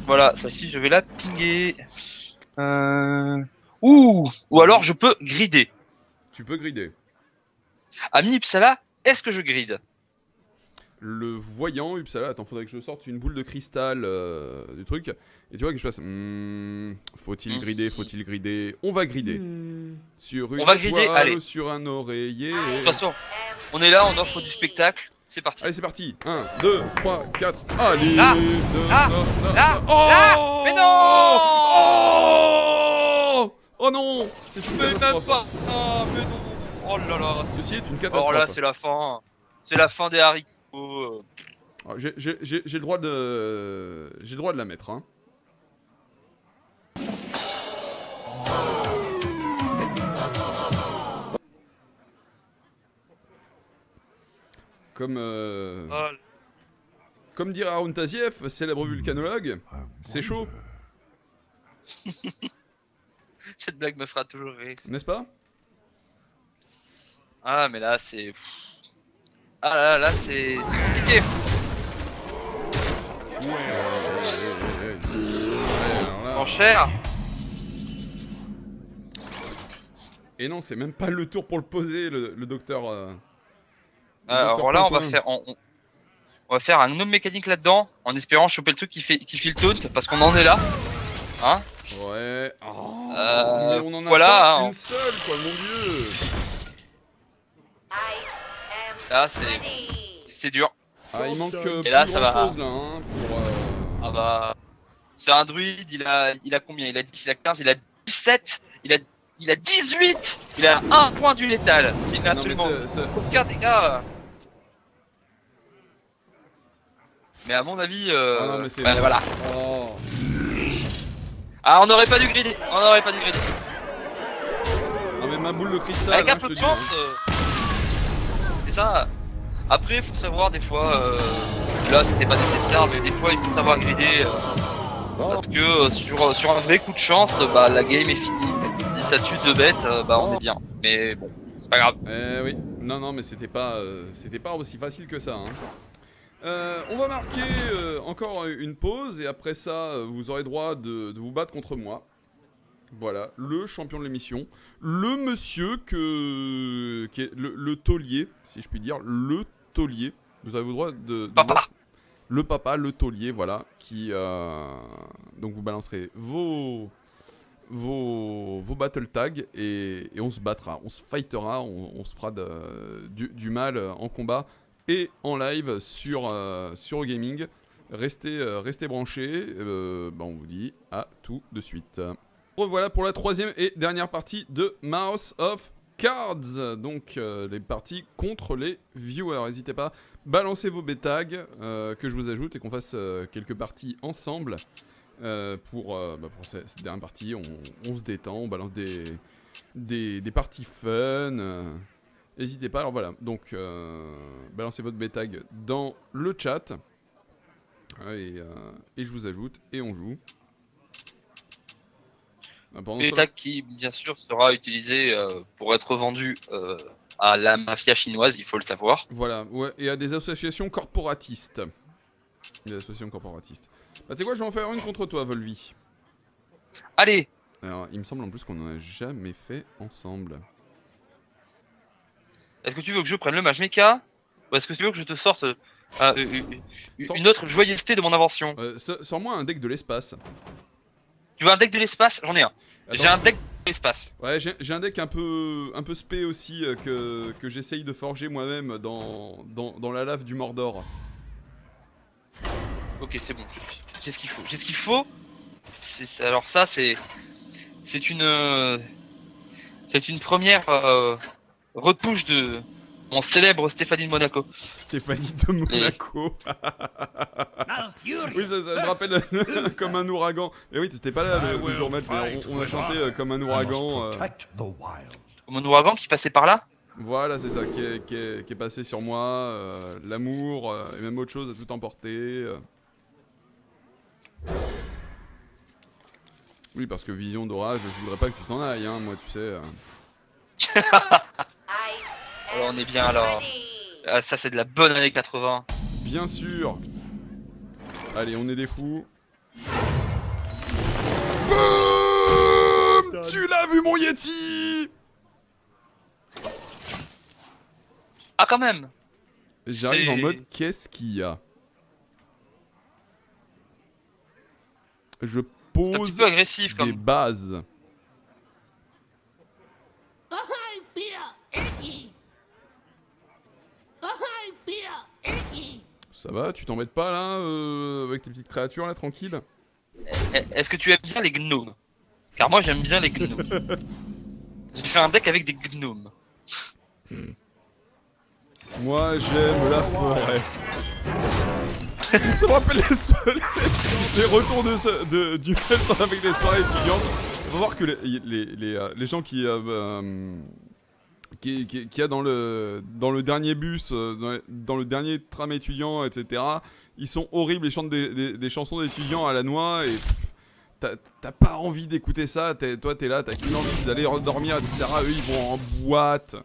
Voilà, celle-ci, je vais la pinguer. Ou alors je peux grider. Tu peux grider. Ami Uppsala, est-ce que je gride? Le voyant, Uppsala, attends, faudrait que je sorte une boule de cristal du truc. Et tu vois que je fasse. Faut-il grider, faut-il grider? On va grider. Sur une On va grider, toile, allez. sur un oreiller. De toute façon, on est là, on offre du spectacle. C'est parti. Allez, c'est parti. 1, 2, 3, 4. Allez. Là, là, là, là. Mais non. Oh, oh non. C'est une Mais même catastrophe. pas. Oh, mais non. Oh là là. Ceci est une Oh catastrophe. là, c'est la fin. C'est la fin des haricots. Ah, j'ai le droit de. J'ai le droit de la mettre, hein. Comme. Oh, Comme dirait Arun Taziev, célèbre vulcanologue, c'est chaud, cette blague me fera toujours rire. n'est-ce pas? Ah, mais là, c'est. Ah là, c'est compliqué. En cher. Et non, c'est même pas le tour pour le poser, le docteur. Alors là, on va Pincoin. faire. On va faire un gnome mécanique là-dedans, en espérant choper le truc qui fait le taunt, parce qu'on en est là. Hein? Ouais. Oh, Euh, mais on en a voilà, pas hein. une seule, quoi, mon dieu. Là, c'est dur. Ah, il manque Et là, plus ça va. grand-chose, là, hein, pour. Ah bah. C'est un druide, il a combien? Il a 10, il a 15, il a 17, il a 18. Il a un point du létal. C'est Non, mais absolument c'est- aucun dégât. Mais à mon avis, Ah non, mais c'est- bah, voilà. Oh. Ah, on n'aurait pas dû grider. On n'aurait pas dû grider. Non, mais ma boule de cristal. Avec hein, un je peu te de dis, chance. C'est ça. Après, il faut savoir des fois. Là, c'était pas nécessaire, mais des fois, il faut savoir grider. Parce que sur un vrai coup de chance, bah la game est finie. Si ça tue 2 bêtes, bah on est bien. Mais bon, c'est pas grave. Oui. Non, mais c'était pas aussi facile que ça. Hein. On va marquer encore une pause et après ça, vous aurez droit de vous battre contre moi. Voilà, le champion de l'émission, le monsieur qui est le taulier, si je puis dire, le taulier. Vous avez le droit de Papa. voir le papa, le taulier, voilà, qui donc vous balancerez vos battle tags et on se battra, on se fightera, on se fera du mal en combat et en live sur Gaming. Restez branchés, on vous dit à tout de suite. Voilà pour la troisième et dernière partie de Mouse of Cards. Donc les parties contre les viewers. N'hésitez pas, balancez vos B-tags que je vous ajoute et qu'on fasse quelques parties ensemble. Pour cette dernière partie, on se détend, on balance des parties fun. N'hésitez pas, alors voilà, donc balancez votre B-tag dans le chat. Et je vous ajoute et on joue. Et tag qui, bien sûr, sera utilisé pour être vendu à la mafia chinoise, il faut le savoir. Voilà, ouais, et à des associations corporatistes. Bah tu sais quoi, je vais en faire une contre toi, Volvi. Allez. Alors, il me semble en plus qu'on en a jamais fait ensemble. Est-ce que tu veux que je prenne le mage mecha? Ou est-ce que tu veux que je te sorte une autre joyeuseté de mon invention? Sors-moi un deck de l'espace. Tu veux un deck de l'espace? J'en ai un. Attends. J'ai un deck de l'espace. Ouais, j'ai un deck un peu spé aussi que j'essaye de forger moi-même dans la lave du Mordor. Ok, c'est bon. J'ai ce qu'il faut. J'ai ce qu'il faut. Alors ça, c'est une C'est une première retouche de mon célèbre Stéphanie de Monaco. Stéphanie de Monaco. Oui, ça me rappelle comme un ouragan. Et oui, t'étais pas là le jour match, mais on a chanté comme un ouragan. Mon ouragan qui passait par là. Voilà, c'est ça, qui est passé sur moi. L'amour et même autre chose a tout emporté. Oui, parce que vision d'orage, je voudrais pas que tu t'en ailles, hein, moi, tu sais. Alors on est bien alors. Ah, ça c'est de la bonne année 80. Bien sûr. Allez, on est des fous. Boum, tu l'as vu, mon Yeti? Ah quand même. J'arrive en C'est- mode qu'est-ce qu'il y a? Je C'est un petit pose peu agressif des comme. bases. Ça va, tu t'embêtes pas là avec tes petites créatures là, tranquille? Est-ce que tu aimes bien les gnomes? Car moi j'aime bien les gnomes. J'ai fait un deck avec des gnomes. Moi j'aime la forêt. Ça me rappelle les retours du fest avec les soirées étudiantes. Faut voir que les gens qui a dans le dernier bus, dans le dernier tram étudiant, etc. Ils sont horribles, ils chantent des chansons d'étudiants à la noix et t'as pas envie d'écouter ça. Toi t'es là, t'as qu'une envie, c'est d'aller dormir, etc. Eux ils vont en boîte.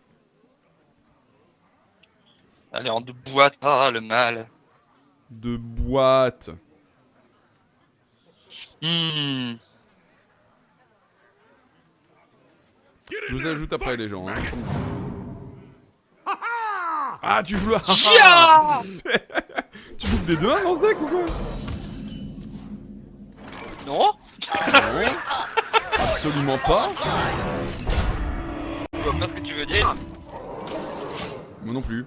Allez en de boîte, ah le mal. De boîte. Hmm. Je vous ajoute après les gens. Hein. Ah, tu joues là. Chia Tu joues des 2-1 dans ce deck ou quoi? Non? Non, absolument pas. Je vois pas ce que tu veux dire. Moi non plus.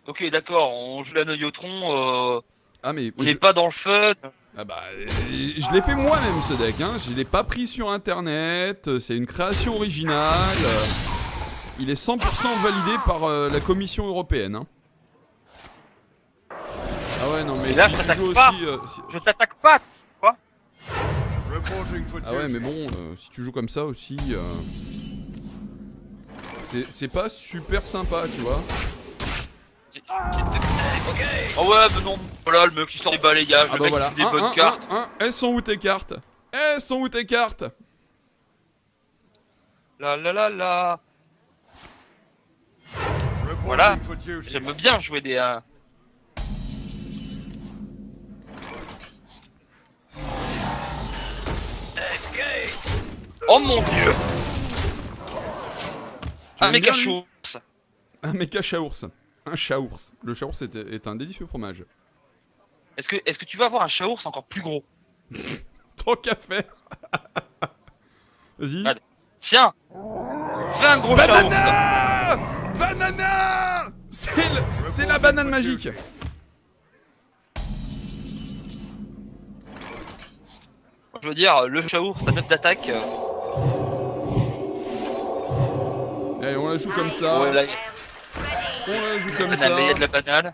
Ok d'accord, on joue la Noyotron, Ah mais on n'est pas dans le fun. ah bah, je l'ai fait moi-même ce deck, hein. Je l'ai pas pris sur internet, c'est une création originale. Il est 100% validé par la Commission européenne. Hein. Ah ouais, non mais Et là, si je tu t'attaque joues pas. aussi, Je t'attaque pas. Quoi? ah ouais, mais bon, si tu joues comme ça aussi, c'est pas super sympa, tu vois. Oh ouais, mais non, voilà le mec qui sort des balayages, Ah le bah mec voilà, qui joue des bonnes cartes. Elles sont où tes cartes? Elles sont où tes cartes? La la la la. Voilà, j'aime bien jouer des... Oh mon dieu. Tu Un aimes méga bien, lui chaud. Un méca chaours. Un chaours. Le chaours est un délicieux fromage. Est-ce que tu vas avoir un chaours encore plus gros? Tant qu'à faire. Vas-y. Allez. Tiens, fais un gros chaours. Banana! Banana! C'est la banane magique. Je veux dire, le chaours, ça 9 d'attaque. Allez, on la joue comme ça. Ouais, là, On la joue comme banane, ça. là, il y a de la banane.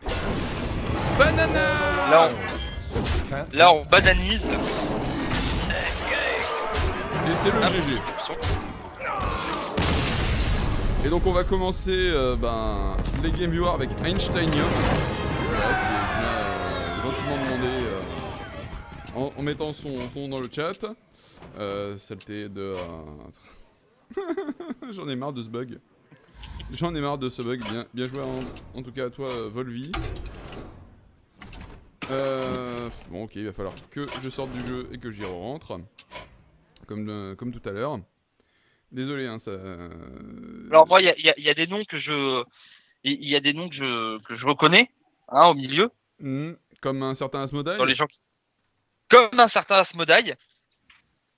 Banana! Là, on bananise. Et c'est le GG. Et donc on va commencer les Game Viewers avec Einsteinium. Voilà, qui m'a gentiment demandé en mettant son nom dans le chat. Saleté de... J'en ai marre de ce bug. J'en ai marre de ce bug. Bien joué en tout cas à toi, Volvi. Bon ok, il va falloir que je sorte du jeu et que j'y rentre. Comme tout à l'heure. Désolé, hein, ça... Alors moi, il y a des noms que je... Il y a des noms que je reconnais, hein, au milieu. Comme un certain Asmodai. Dans les gens qui... Comme un certain Asmodai.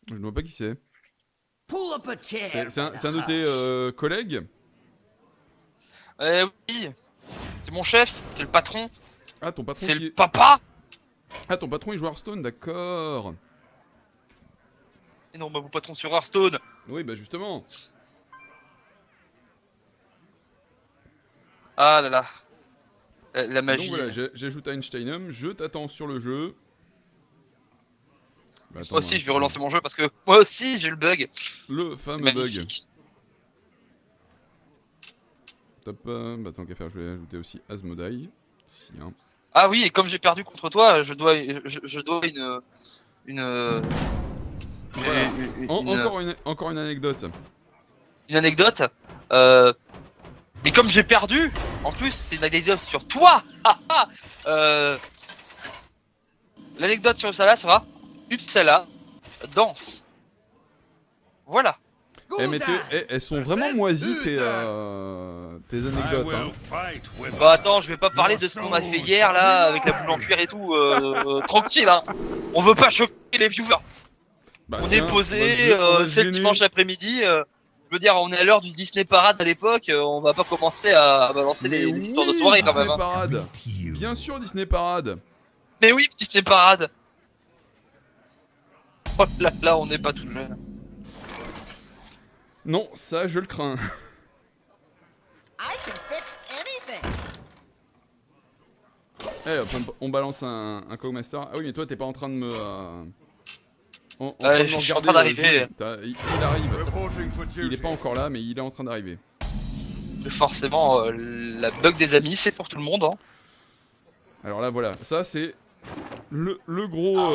Je ne vois pas qui c'est. C'est un de tes collègues. Oui, c'est mon chef, c'est le patron, Ah, ton patron c'est qui... le papa. Ah, ton patron il joue Hearthstone, d'accord. énorme patron sur Hearthstone. Oui, bah justement. Ah là là. La magie. Donc voilà, j'ajoute Einsteinium, je t'attends sur le jeu. Bah, attends, Moi aussi, je vais relancer mon jeu parce que moi aussi, j'ai le bug. Le C'est fameux bug. magnifique. Top. Bah attends qu'à faire, je vais ajouter aussi Asmodai. Si, hein. Ah oui, et comme j'ai perdu contre toi, je dois une, Voilà. une- Encore une anecdote. une anecdote. Mais comme j'ai perdu, en plus, c'est une anecdote sur toi. L'anecdote sur Uppsala sera Uppsala danse. Voilà. Eh mais elles sont vraiment moisies tes anecdotes. Hein. Bah attends, je vais pas parler de ce qu'on a fait hier là avec la boule en cuir et tout. Tranquille, hein. On veut pas choquer les viewers. Bah, On tiens, est posé, on va se c'est le gêner. dimanche après-midi. Je veux dire, on est à l'heure du Disney Parade à l'époque. On va pas commencer à balancer Mais les histoires de soirée quand même. Disney Hein. Parade. Bien sûr, Disney Parade. Mais oui, Disney Parade. Oh là là, on n'est pas tout jeune. Non, ça, je le crains. I can fix anything. Eh, hop, on balance un Cogmaster. Ah oui, mais toi, t'es pas en train de me... Je suis en train d'arriver. Il arrive. Il est pas encore là, mais il est en train d'arriver. Forcément, la bug des amis, c'est pour tout le monde. Hein. Alors là, voilà. Ça, c'est le gros...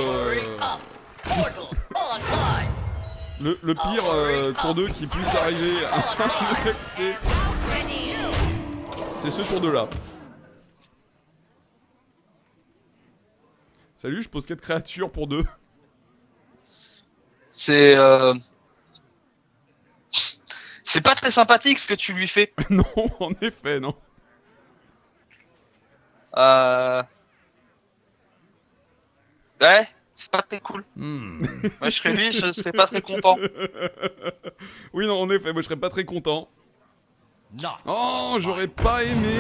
le pire tour 2 qui puisse arriver. C'est ce tour 2 là. Salut, je pose 4 créatures pour 2. C'est c'est pas très sympathique ce que tu lui fais. Non, en effet, non. Ouais, c'est pas très cool. Hmm. Moi, je serais lui, je serais pas très content. Oui, non, en effet, moi je serais pas très content. Oh, j'aurais pas aimé.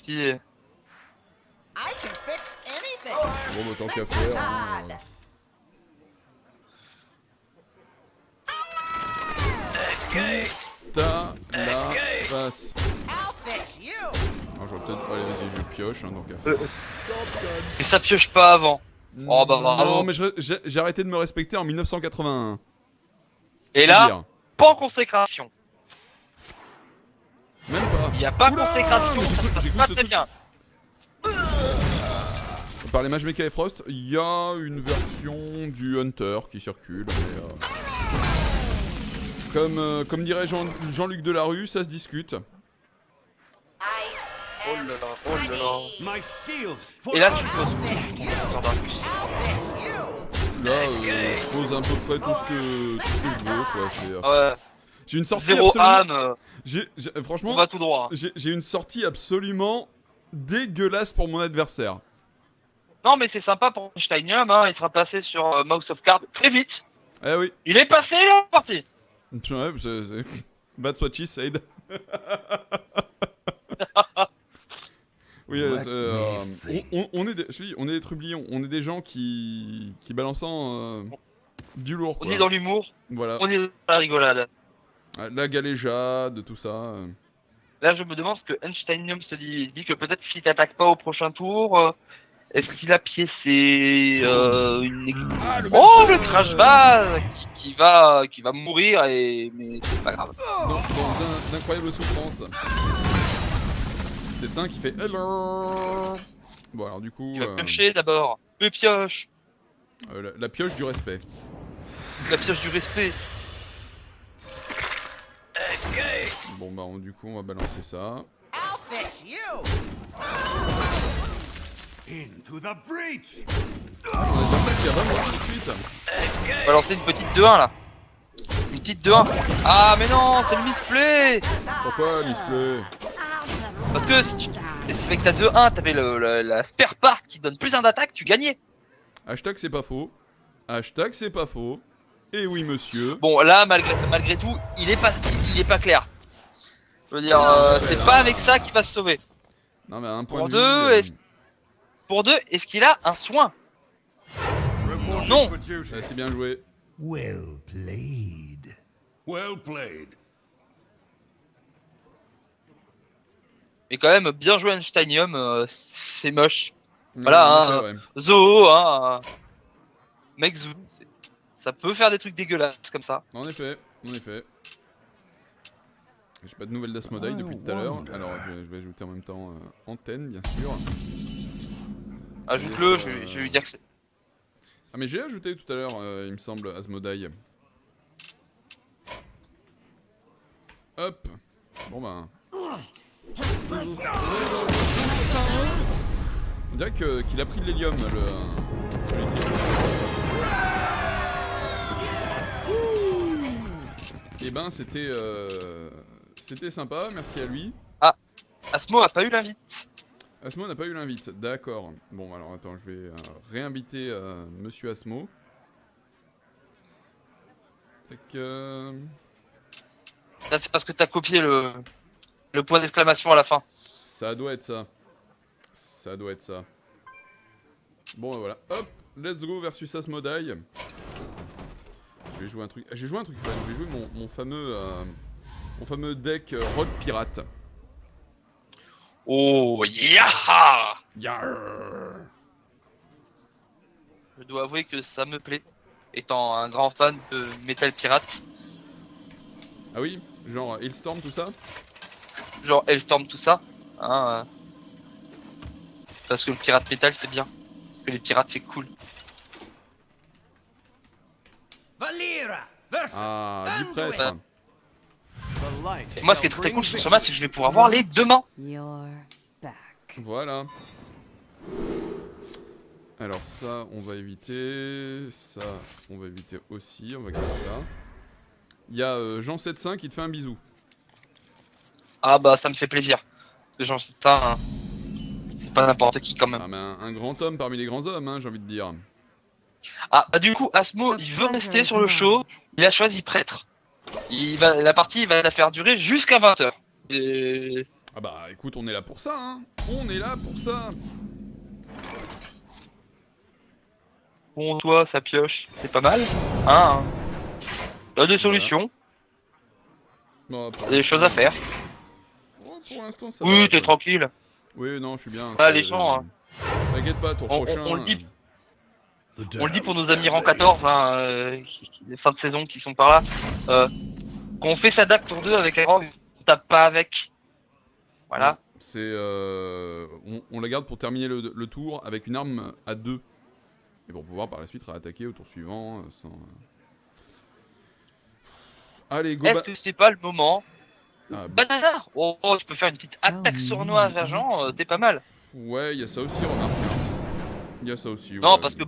Si, I can fix anything. Bon, bah tant qu'à faire. Hein. T'as la face. I'll fix you. Alors, j'aurais peut-être. Allez, vas-y, je pioche, hein, donc à faire. et ça pioche pas avant. Oh bah bravo. Non, mais j'ai arrêté de me respecter en 1981. Et C'est là, dire. pas en consécration. Même pas. Il y a pas Oula, consécration, mais ça se passe j'ai cru pas que ce très truc- bien. Par les Mage Mecha et Frost, il y a une version du Hunter qui circule, mais comme dirait Jean-Luc Delarue, ça se discute. Oh là là, oh là là. My shield. Et là, tu poses. Là, je pose à peu près tout ce que je veux, quoi. Ouais, J'ai une sortie zéro absolument... âme, on Franchement, va tout droit. j'ai une sortie absolument dégueulasse pour mon adversaire. Non mais c'est sympa pour Einsteinium, hein, il sera passé sur Mouse of Cards très vite. Eh oui. Il est passé, il est parti. Ouais, c'est... That's what she said. Oui, on est des, je dis, on est des trublions, on est des gens qui balançant du lourd, On quoi. est dans l'humour, Voilà, on est dans la rigolade. la galéjade, tout ça. Là je me demande ce que Einsteinium se dit. Il dit que peut-être s'il t'attaque pas au prochain tour, est-ce qu'il a piécé une... Ah, le Oh le crash base qui va mourir mais c'est pas grave. dans d'incroyables souffrances. C'est ça qui fait hello. Bon alors du coup, Il va piocher d'abord. Le pioche. la pioche du respect. La pioche du respect. Bon bah du coup on va balancer ça. I'll fix you. Into the breach. On a déjà ça qui a vraiment tout de suite. On va lancer une petite 2-1 là. Une petite 2-1. Ah mais non, c'est le misplay. Pourquoi misplay? Parce que si tu... c'est fait que t'as 2-1, t'avais la spare part qui donne plus 1 d'attaque, tu gagnais. Hashtag c'est pas faux. Hashtag c'est pas faux. Et oui monsieur. Bon là malgré tout, il est pas clair. Je veux dire, c'est pas avec ça qu'il va se sauver. Non mais à un point Pour de 2, vue, est-ce pour 2, est-ce qu'il a un soin? Reporting Non. for duty. C'est bien joué. Well played. Well played. Mais quand même, bien joué Einsteinium, c'est moche. Ouais, Voilà, en hein, effet, ouais. Zoo, hein, mec Zoo, ça peut faire des trucs dégueulasses comme ça. En effet, en effet. J'ai pas de nouvelles d'Asmodai depuis tout à l'heure. Alors je vais ajouter en même temps Antenne, bien sûr. Ajoute-le, je vais lui dire que c'est... Ah mais j'ai ajouté tout à l'heure, il me semble, Asmodai. Hop. Bon ben... On dirait qu'il a pris de l'hélium, celui qui... Et ben c'était sympa, merci à lui. Asmo a pas eu l'invite. Asmo n'a pas eu l'invite, d'accord. Bon alors attends, je vais réinviter Monsieur Asmo. Tac, Là, c'est parce que t'as copié le point d'exclamation à la fin. ça doit être ça. Ça doit être ça. Bon ben voilà, hop, let's go versus Asmodai. Je vais jouer un truc. Je vais jouer un truc fun. Je vais jouer mon fameux deck Rogue Pirate. Oh, yaha! Yarrr. Je dois avouer que ça me plaît, étant un grand fan de Metal Pirate, Ah oui, genre Hailstorm tout ça. genre Hellstorm, tout ça. Hein, parce que le pirate Metal c'est bien, parce que les pirates c'est cool. Valera versus Ah, du Anduin. prêtre. Et moi, ce qui est très cool sur ce match, c'est que je vais pouvoir voir les deux mains. You're back. Voilà. Alors ça, on va éviter. Ça, on va éviter aussi. On va garder ça. Il y a Jean75 qui te fait un bisou. Ah bah, ça me fait plaisir. Parce que j'en sais ça, hein, c'est pas n'importe qui quand même. Ah mais un grand homme parmi les grands hommes, hein, j'ai envie de dire. Ah, bah du coup, Asmo, il veut rester sur le show. Il a choisi prêtre. La partie, il va la faire durer jusqu'à 20h. Et... Ah bah écoute, on est là pour ça, hein. On est là pour ça. Bon, toi, ça pioche, c'est pas mal. Hein, t'as des solutions, Bon, t'as des choses à faire. pour l'instant, ça Oui, va, t'es ça. tranquille. Oui, non, je suis bien. Ah, les gens, hein. T'inquiète pas, tour On prochain. le dit. The On le dit pour nos damned amis rang stand 14, hein, les fins de saison qui sont par là. Quand on fait sa DAC tour 2 avec un rang, on tape pas avec. Voilà. C'est on la garde pour terminer le tour avec une arme à 2. Et pour pouvoir par la suite réattaquer au tour suivant sans... Allez, go Est-ce que c'est pas le moment? Ah, Banana! Oh, je peux faire une petite attaque sournoise à Jean, t'es pas mal. ouais, il y a ça aussi, remarque. Il y a ça aussi, Non, ouais. parce que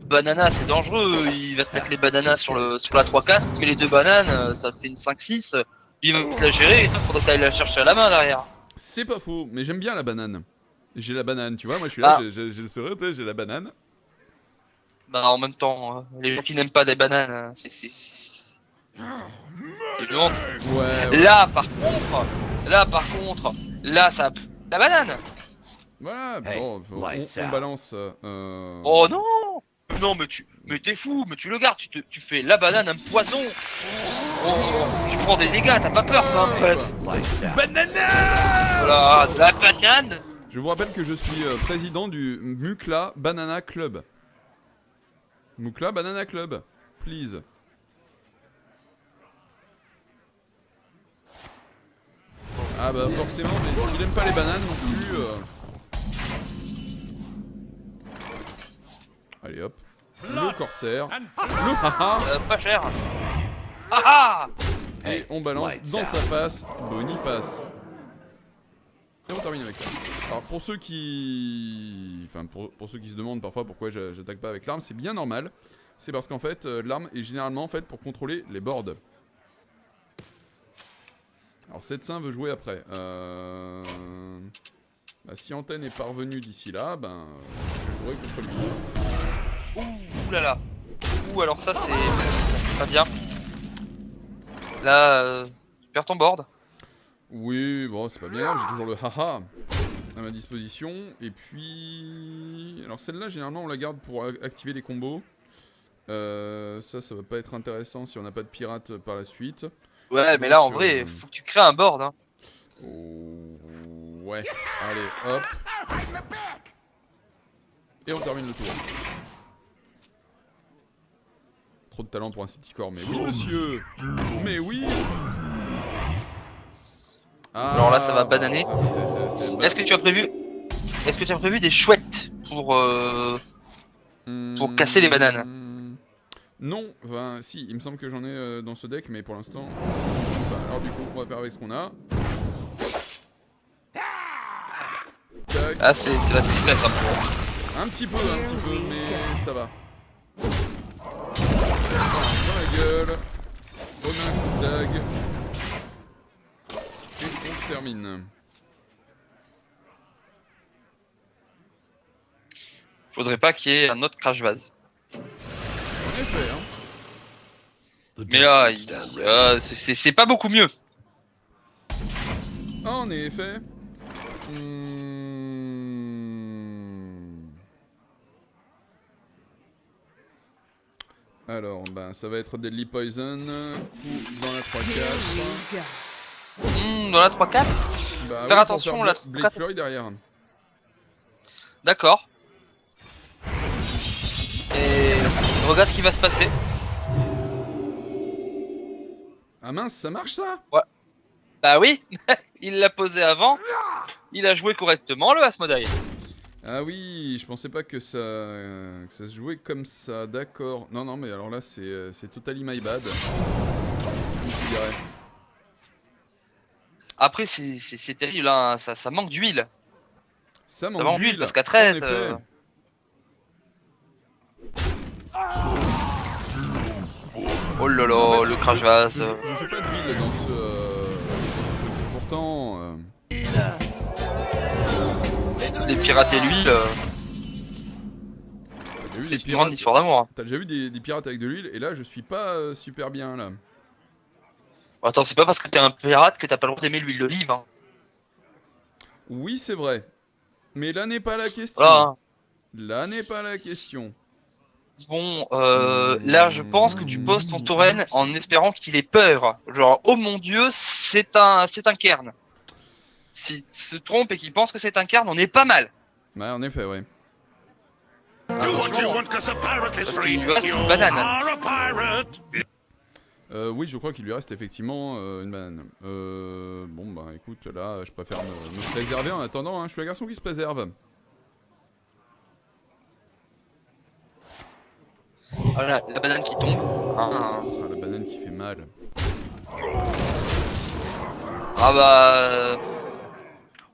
Banana c'est dangereux, il va te mettre les bananas sur la 3-4, mais les deux bananes, ça fait une 5-6, il va te la gérer et toi faudrait que t'ailles la chercher à la main derrière. C'est pas faux, mais j'aime bien la banane. J'ai la banane, tu vois, moi je suis là, Ah. j'ai le sourire, tu sais, j'ai la banane. Bah en même temps, les gens qui n'aiment pas des bananes, c'est une honte. Ouais, ouais. Là par contre, là ça... La banane! Voilà, Hey, bon, lights on out. balance... Oh non! Non mais t'es fou, mais tu le gardes, tu fais la banane un poison! Oh, tu prends des dégâts, t'as pas peur ça en fait! lights out. Voilà, de la banane! Je vous rappelle que je suis président du Mukla Banana Club. Mukla Banana Club, please. Ah bah forcément, mais s'il aime pas les bananes non plus... Allez hop. Le corsaire. Le haha. Pas cher! Ah ah! Et on balance lights dans out. sa face Boniface. Et on termine avec ça. Alors pour ceux qui... Enfin pour ceux qui se demandent parfois pourquoi j'attaque pas avec l'arme, c'est bien normal. C'est parce qu'en fait l'arme est généralement faite pour contrôler les boards. Alors Setsin veut jouer après. Bah, si Antenne est parvenu d'ici là, ben je jouerai contre lui. Ouh là là! Ouh alors ça c'est pas bien. Là, tu perds ton board. Oui, bon c'est pas bien grave, j'ai toujours le haha. à ma disposition. Et puis... Alors celle-là, généralement, on la garde pour activer les combos. Ça va pas être intéressant si on n'a pas de pirates par la suite. Ouais, mais Donc, là, en vrai, faut que tu crées un board. Hein. Ouais, allez, hop. Et on termine le tour. Trop de talent pour un si petit corps, mais oui, monsieur. Mais oui. Ah, Alors là, ça va bananer. c'est Est-ce que tu as prévu des chouettes pour casser les bananes? Non, enfin, si, il me semble que j'en ai dans ce deck, mais pour l'instant, alors du coup, on va faire avec ce qu'on a. Tac. Ah, c'est la tristesse un peu. Un petit peu, mais ça va. Dans la gueule. On a un coup de dague. Et on termine. Faudrait pas qu'il y ait un autre crash vase. En effet, hein. Mais là, c'est pas beaucoup mieux. En effet. Alors, ben, ça va être Deadly Poison. Coup dans la 3-4. Dans la 3-4. Bah, Faire oui, attention, pour la faire Blade Flurry derrière. D'accord. Et regarde ce qui va se passer. Ah mince, ça marche ça? Bah oui, il l'a posé avant. Il a joué correctement le Asmodai. Ah oui, je pensais pas que ça se jouait comme ça, d'accord. Non, mais alors là, c'est totally my bad. Je dirais. Après, c'est terrible, hein. Ça manque d'huile. Ça Ça manque d'huile parce qu'à en 13. effet. Oh là là, En fait, le crash vase. Je joue pas d'huile dans ce truc. Pourtant... Les pirates et l'huile, t'as déjà vu c'est des une grande pirates... histoire d'amour. Hein. T'as déjà vu des pirates avec de l'huile, et là, je suis pas super bien, là. Attends, c'est pas parce que t'es un pirate que t'as pas le droit d'aimer l'huile d'olive. Hein. Oui, c'est vrai. Mais là n'est pas la question. Voilà. Là n'est pas la question. Bon, là, je pense que tu poses ton tauren en espérant qu'il ait peur. Genre, oh mon dieu, c'est un cairn. S'il se trompe et qu'il pense que c'est un cairn, on est pas mal. Ouais, en effet, ouais. Do what you want, 'cause a pirate is Parce free. qu'il lui reste une You banane. are a pirate. Oui, je crois qu'il lui reste effectivement une banane. Bon, bah écoute, là, je préfère me préserver en attendant. Hein. Je suis un garçon qui se préserve. Voilà, la banane qui tombe. Ah, la banane qui fait mal. Ah bah...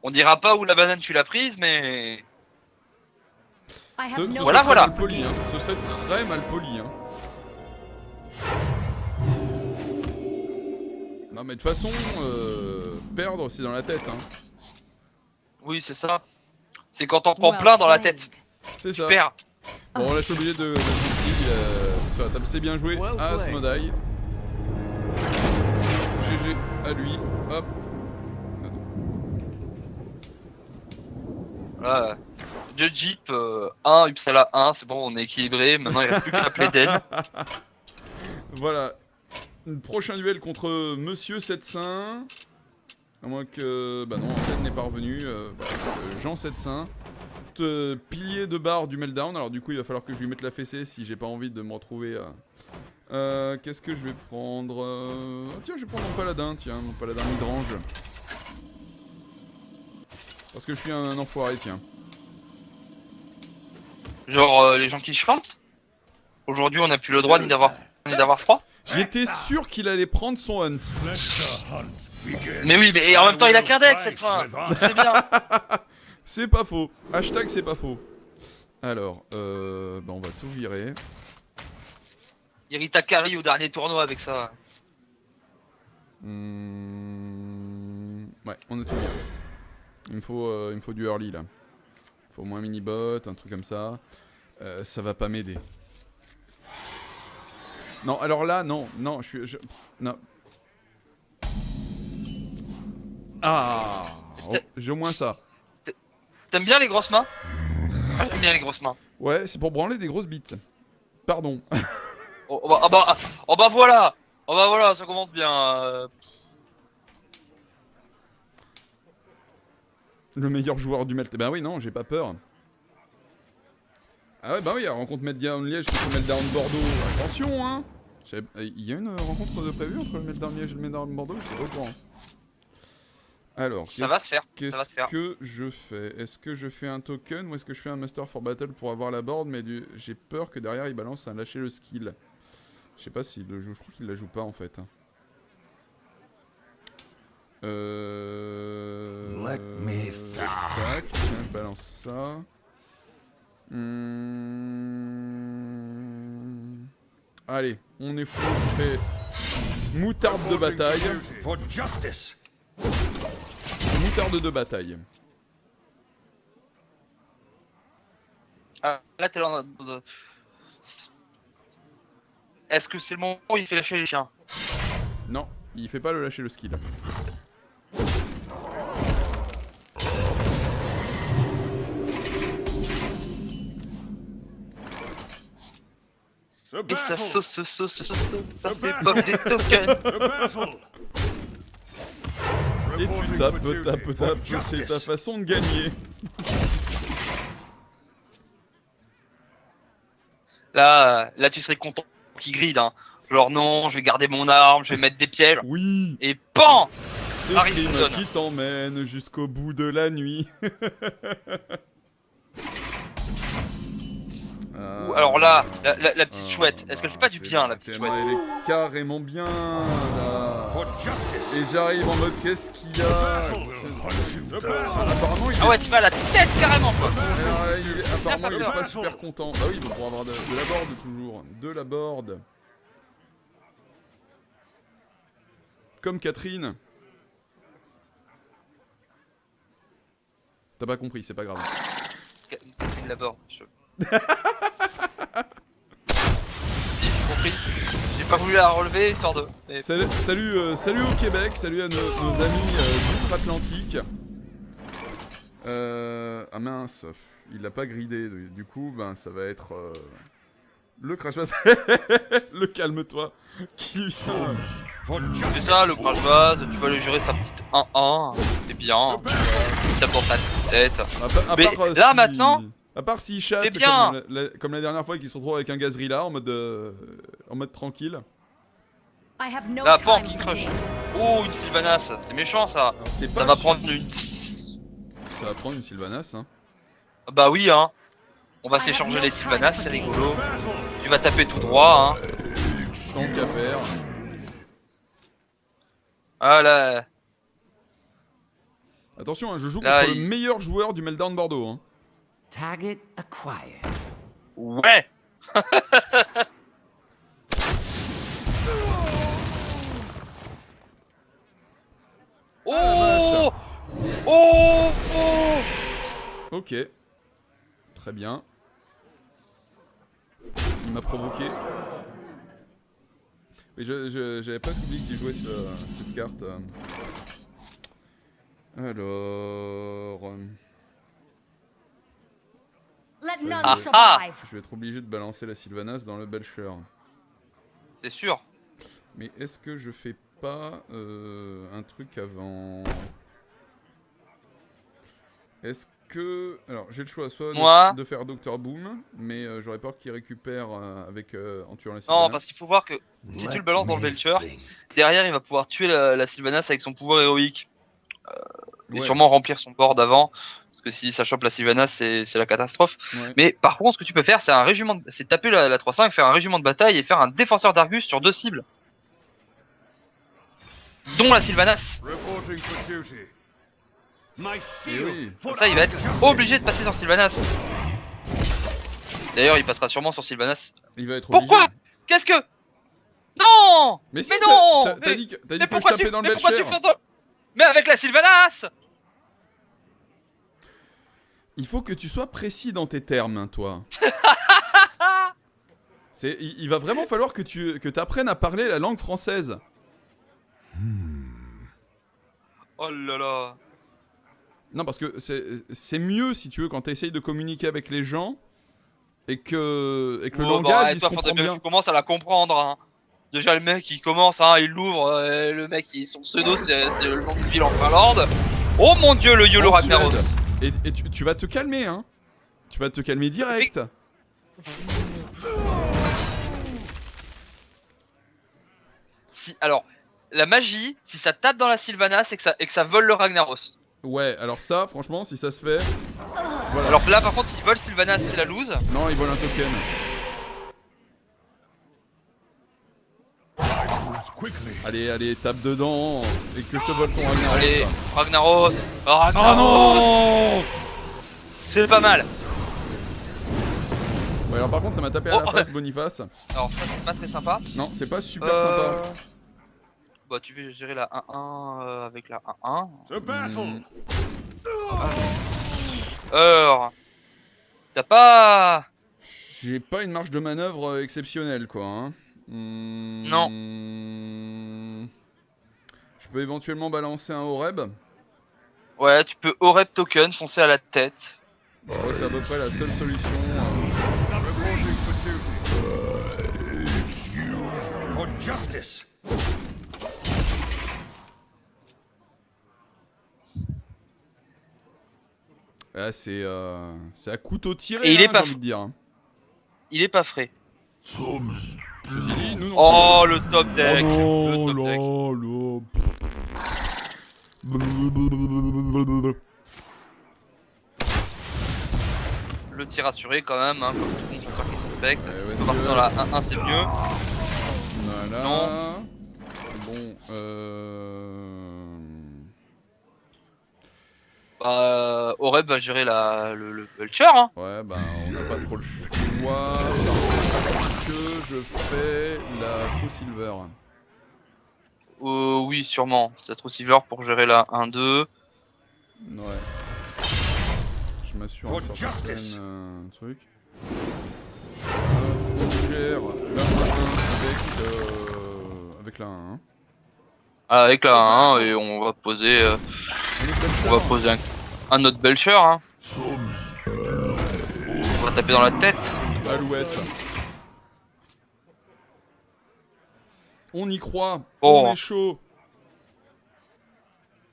on dira pas où la banane tu l'as prise, mais... I Ce have no Voilà, serait voilà. mal poli, hein. Ce serait très mal poli. Hein. Non, mais de toute façon, perdre, c'est dans la tête. Hein. Oui, c'est ça. C'est quand on prend plein dans la tête. C'est Tu ça. perds. Bon, là, je suis obligé de sur la table. C'est bien joué. Well played. Asmodai. GG à lui. Hop. Voilà. Judge Jeep 1, Uppsala 1, c'est bon, on est équilibré. Maintenant, il reste plus qu'à appeler Den. Voilà. Prochain duel contre Monsieur Setsin. À moins que... Bah non, en fait, n'est pas revenu. Jean Setsin. Pilier de barre du Meltdown. Alors du coup, il va falloir que je lui mette la fessée si j'ai pas envie de me retrouver... Qu'est-ce que je vais prendre Tiens, je vais prendre mon paladin. Tiens, mon paladin midrange. Parce que je suis un enfoiré, tiens. Genre les gens qui chantent. Aujourd'hui, on n'a plus le droit ni d'avoir froid. J'étais sûr qu'il allait prendre son hunt. Let the hunt begin. Mais oui, mais en même temps, il a qu'un deck cette fois. C'est bien. C'est pas faux. Hashtag c'est pas faux. Alors, bah on va tout virer. Irita Kari au dernier tournoi avec ça. Ouais, on a tout viré. Il me faut du early là. Il faut au moins un mini-bot, un truc comme ça. Ça va pas m'aider. Non, alors là, non, non. Ah, oh, j'ai au moins ça. T'aimes bien les grosses mains? J'aime bien les grosses mains. Ouais, c'est pour branler des grosses bites. Pardon. Oh bah voilà! Oh bah voilà, ça commence bien. Le meilleur joueur du Meltdown. Bah oui, non, j'ai pas peur. Ah ouais, bah oui, la rencontre Meltdown Liège contre Meltdown Bordeaux. Attention, hein. Il y a une rencontre de prévue entre le Meltdown Liège et le Meltdown Bordeaux, je sais pas au courant. Alors, Ça va se faire. Ça va se faire. qu'est-ce que je fais? Est-ce que je fais un token ou est-ce que je fais un Master for Battle pour avoir la board? Mais j'ai peur que derrière il balance un lâcher le skill. Je sais pas s'il le joue, je crois qu'il la joue pas en fait. Let me think. Tac, tiens, je balance ça. Allez, on est fou, on fait moutarde de bataille. For justice. Moutarde de bataille. Ah, là, t'es là. Est-ce que c'est le moment où il fait lâcher les chiens? Non, il fait pas le lâcher le skill. The Et ça battle. ça fait pop des tokens. The battle. Et tu Reporting tapes, for duty. tapes, For tapes, c'est ta justice. façon de gagner. Là, tu serais content qu'il gride, hein. Genre non, je vais garder mon arme, je vais mettre des pièges. Oui, Et PAN! c'est Harrison. Crime qui t'emmène jusqu'au bout de la nuit. Ou alors là, la petite chouette, est-ce qu'elle fait pas du c'est bien, bon, la petite c'est chouette? bon, elle est carrément bien, là. For justice. Et j'arrive en mode qu'est-ce qu'il y a? The battle. Apparemment il est... Ah ouais, tu vas à la tête carrément, quoi. Alors là, apparemment il est peur. pas super content. Bah oui, pour avoir de la board toujours. De la board. Comme Catherine. T'as pas compris, c'est pas grave. Catherine Laborde. Si, j'ai compris. J'ai pas voulu la relever, histoire de... Mais... Salut au Québec, salut à nos amis d'outre-Atlantique. Ah mince, il l'a pas gridé, du coup, ben ça va être le crash vase. Le calme-toi. Qui vient. For C'est justice. ça, le crash vase, tu vas lui gérer sa petite 1-1, c'est bien. Il tape dans ta tête. Mais là, maintenant, à part s'il chatte c'est bien. comme la dernière fois qu'il se retrouve avec un gazrilla en mode tranquille. I have no Là, time pan, for King Crush. games. Oh, une Sylvanas, c'est méchant ça. Alors, c'est Ça pas va sûr- prendre une... Ça va prendre une Sylvanas, hein. Bah oui, hein. On va I s'échanger have les no Sylvanas, time c'est for rigolo. Battle. Tu vas taper tout droit, hein. Tant qu'à faire. Ah là... Attention, hein, je joue Là, contre le il- meilleur joueur du Meltdown Bordeaux, hein. Target acquired. Ouais. Oh, oh, oh. Ok. Très bien. Il m'a provoqué. Mais j'avais presque oublié qu'il jouait cette carte. Alors... Let Ça, none Ah, survive. Je vais être obligé de balancer la Sylvanas dans le Belcher. C'est sûr. Mais est-ce que je fais pas un truc avant? Est-ce que... Alors, j'ai le choix soit Moi de faire Dr Boom, mais j'aurais peur qu'il récupère en tuant la Non, Sylvanas. parce qu'il faut voir que si tu le balances dans le Let me Belcher, think. derrière il va pouvoir tuer la Sylvanas avec son pouvoir héroïque. Et Ouais, sûrement remplir son board avant. Parce que si ça chope la Sylvanas, c'est la catastrophe. ouais. Mais par contre, ce que tu peux faire, c'est un régiment, c'est taper la 3-5, faire un régiment de bataille et faire un défenseur d'Argus sur 2 cibles. Dont la Sylvanas. Reporting for duty. My Et seal. oui. For Comme ça, il va être justice. obligé de passer sur Sylvanas. D'ailleurs, il passera sûrement sur Sylvanas. Il va être Pourquoi obligé. Qu'est-ce que... Non Mais, si, Mais non t'as Mais- dit que Mais je pourquoi tapais dans le mais pourquoi tu Belcher. fais ça? Mais avec la Sylvanas! Il faut que tu sois précis dans tes termes, hein, toi. Il va vraiment falloir que tu apprennes à parler la langue française. Oh là là. Non, parce que c'est mieux, si tu veux, quand tu essayes de communiquer avec les gens et que le langage, il se toi, comprend faudrait bien que bien. tu commences à la comprendre. Hein. Déjà, le mec, il commence, hein, il l'ouvre. Le mec, son pseudo, c'est le nom d'une ville en Finlande. Oh mon dieu, le YOLO En Ragnaros. Suède. Et tu vas te calmer, hein. Tu vas te calmer direct. Alors, la magie, si ça tape dans la Sylvanas et que ça vole le Ragnaros. Ouais, alors ça, franchement, si ça se fait... Voilà. Alors que là, par contre, s'il vole Sylvanas, c'est la lose. Non, il vole un token. Quickly. Allez, tape dedans et que je te vole ton Ragnaros. Allez, Ragnaros. Ragnaros. Oh non! C'est pas mal. Ouais, alors par contre, ça m'a tapé à la face, Boniface. Alors, ça, c'est pas très sympa. Non, c'est pas super sympa. Bah, tu veux gérer la 1-1 avec la 1-1. The battle. Alors, t'as pas... J'ai pas une marge de manœuvre exceptionnelle, quoi. Hein. Non. Je peux éventuellement balancer un Oreb. Ouais, tu peux Oreb Token, foncer à la tête. Ouais, c'est à peu près la seule solution. Reporting for duty. For justice. Ah, c'est à couteau tiré, Et il est hein, pas j'ai envie de dire. Il est pas frais. Ceci dit, nous non Oh, le top deck. Oh Le top deck. Le tir assuré quand même, hein, comme tout bon chasseur qui s'inspecte. Si ouais, tu peux partir dans la 1-1, c'est mieux. Voilà. Non. Bon, Oreb va gérer le Belcher, hein. ouais, bah on n'a pas trop le choix. Parce que je fais la True Silver. Oui, sûrement. C'est trop silver pour gérer la 1-2. Ouais. Je m'assure un For certain justice. truc. On gère la 1 avec la 1. Avec la 1 et on va poser, un autre Belcher, hein. On va taper dans la tête. Alouette. On y croit. Oh. On est chaud.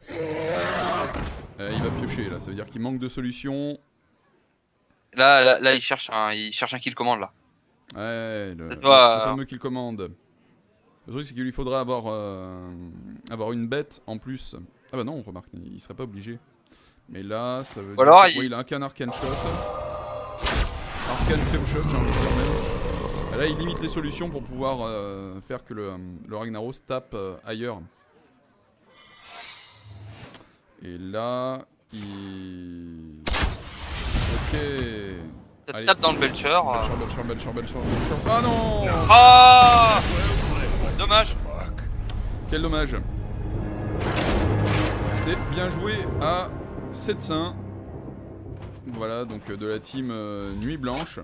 Il va piocher là, ça veut dire qu'il manque de solutions. Là, il cherche un kill commande là. Ouais, Ça se voit, le fameux kill commande. Le truc c'est qu'il lui faudrait avoir une bête en plus. Ah bah non, on remarque, il serait pas obligé. Mais là, ça veut dire alors, que, ouais, il a qu'un arcane shot. Arcane crème shot, j'ai envie de dire même. Et là, il limite les solutions pour pouvoir faire que le Ragnaros tape ailleurs. Et là, il... Ok. Ça Allez. tape dans le Belcher. Belcher. Ah non! Ah, dommage. Quel dommage. C'est bien joué à 700. Voilà, donc de la team Nuit Blanche.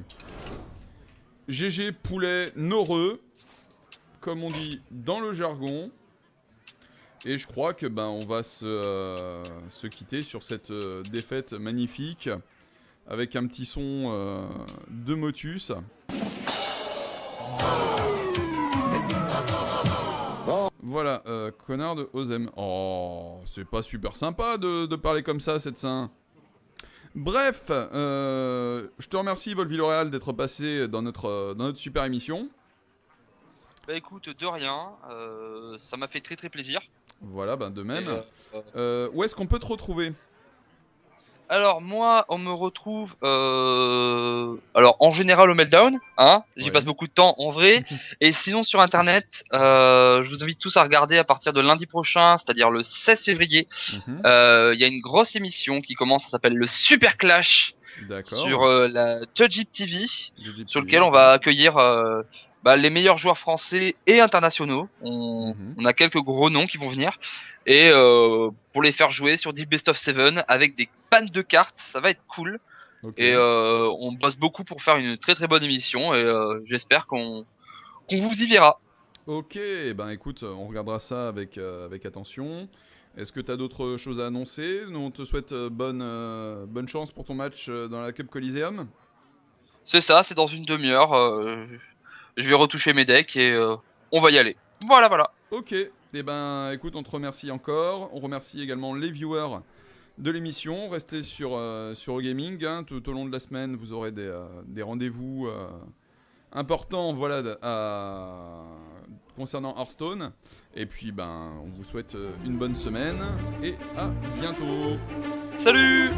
GG poulet noreux, comme on dit dans le jargon. Et je crois que on va se quitter sur cette défaite magnifique avec un petit son de Motus. Voilà, connard de Ozem. Oh, c'est pas super sympa de parler comme ça, cette saint. Bref, je te remercie Volviloreal d'être passé dans notre super émission. Bah écoute, de rien, ça m'a fait très très plaisir. Voilà, de même. Et, où est-ce qu'on peut te retrouver? Alors moi, on me retrouve alors en général au Meltdown, hein. J'y Ouais. passe beaucoup de temps en vrai. Et sinon sur internet, je vous invite tous à regarder à partir de lundi prochain, c'est-à-dire le 16 février. Mhm. Il y a une grosse émission qui commence, ça s'appelle le Super Clash D'accord. sur la Judge TV, GG sur TV, lequel on va accueillir les meilleurs joueurs français et internationaux. Mhm. On a quelques gros noms qui vont venir. Et pour les faire jouer sur des Best of 7 avec des pannes de cartes, ça va être cool. Ok. Et on bosse beaucoup pour faire une très très bonne émission. Et j'espère qu'on vous y verra. Ok, écoute, on regardera ça avec attention. Est-ce que tu as d'autres choses à annoncer? Nous, on te souhaite bonne chance pour ton match dans la Cup Coliseum. C'est ça, c'est dans une demi-heure. Je vais retoucher mes decks et on va y aller. Voilà. Ok, eh ben écoute, on te remercie encore. On remercie également les viewers de l'émission. Restez sur Eurogaming, hein. Tout au long de la semaine, vous aurez des rendez-vous importants concernant Hearthstone. Et puis, on vous souhaite une bonne semaine et à bientôt. Salut!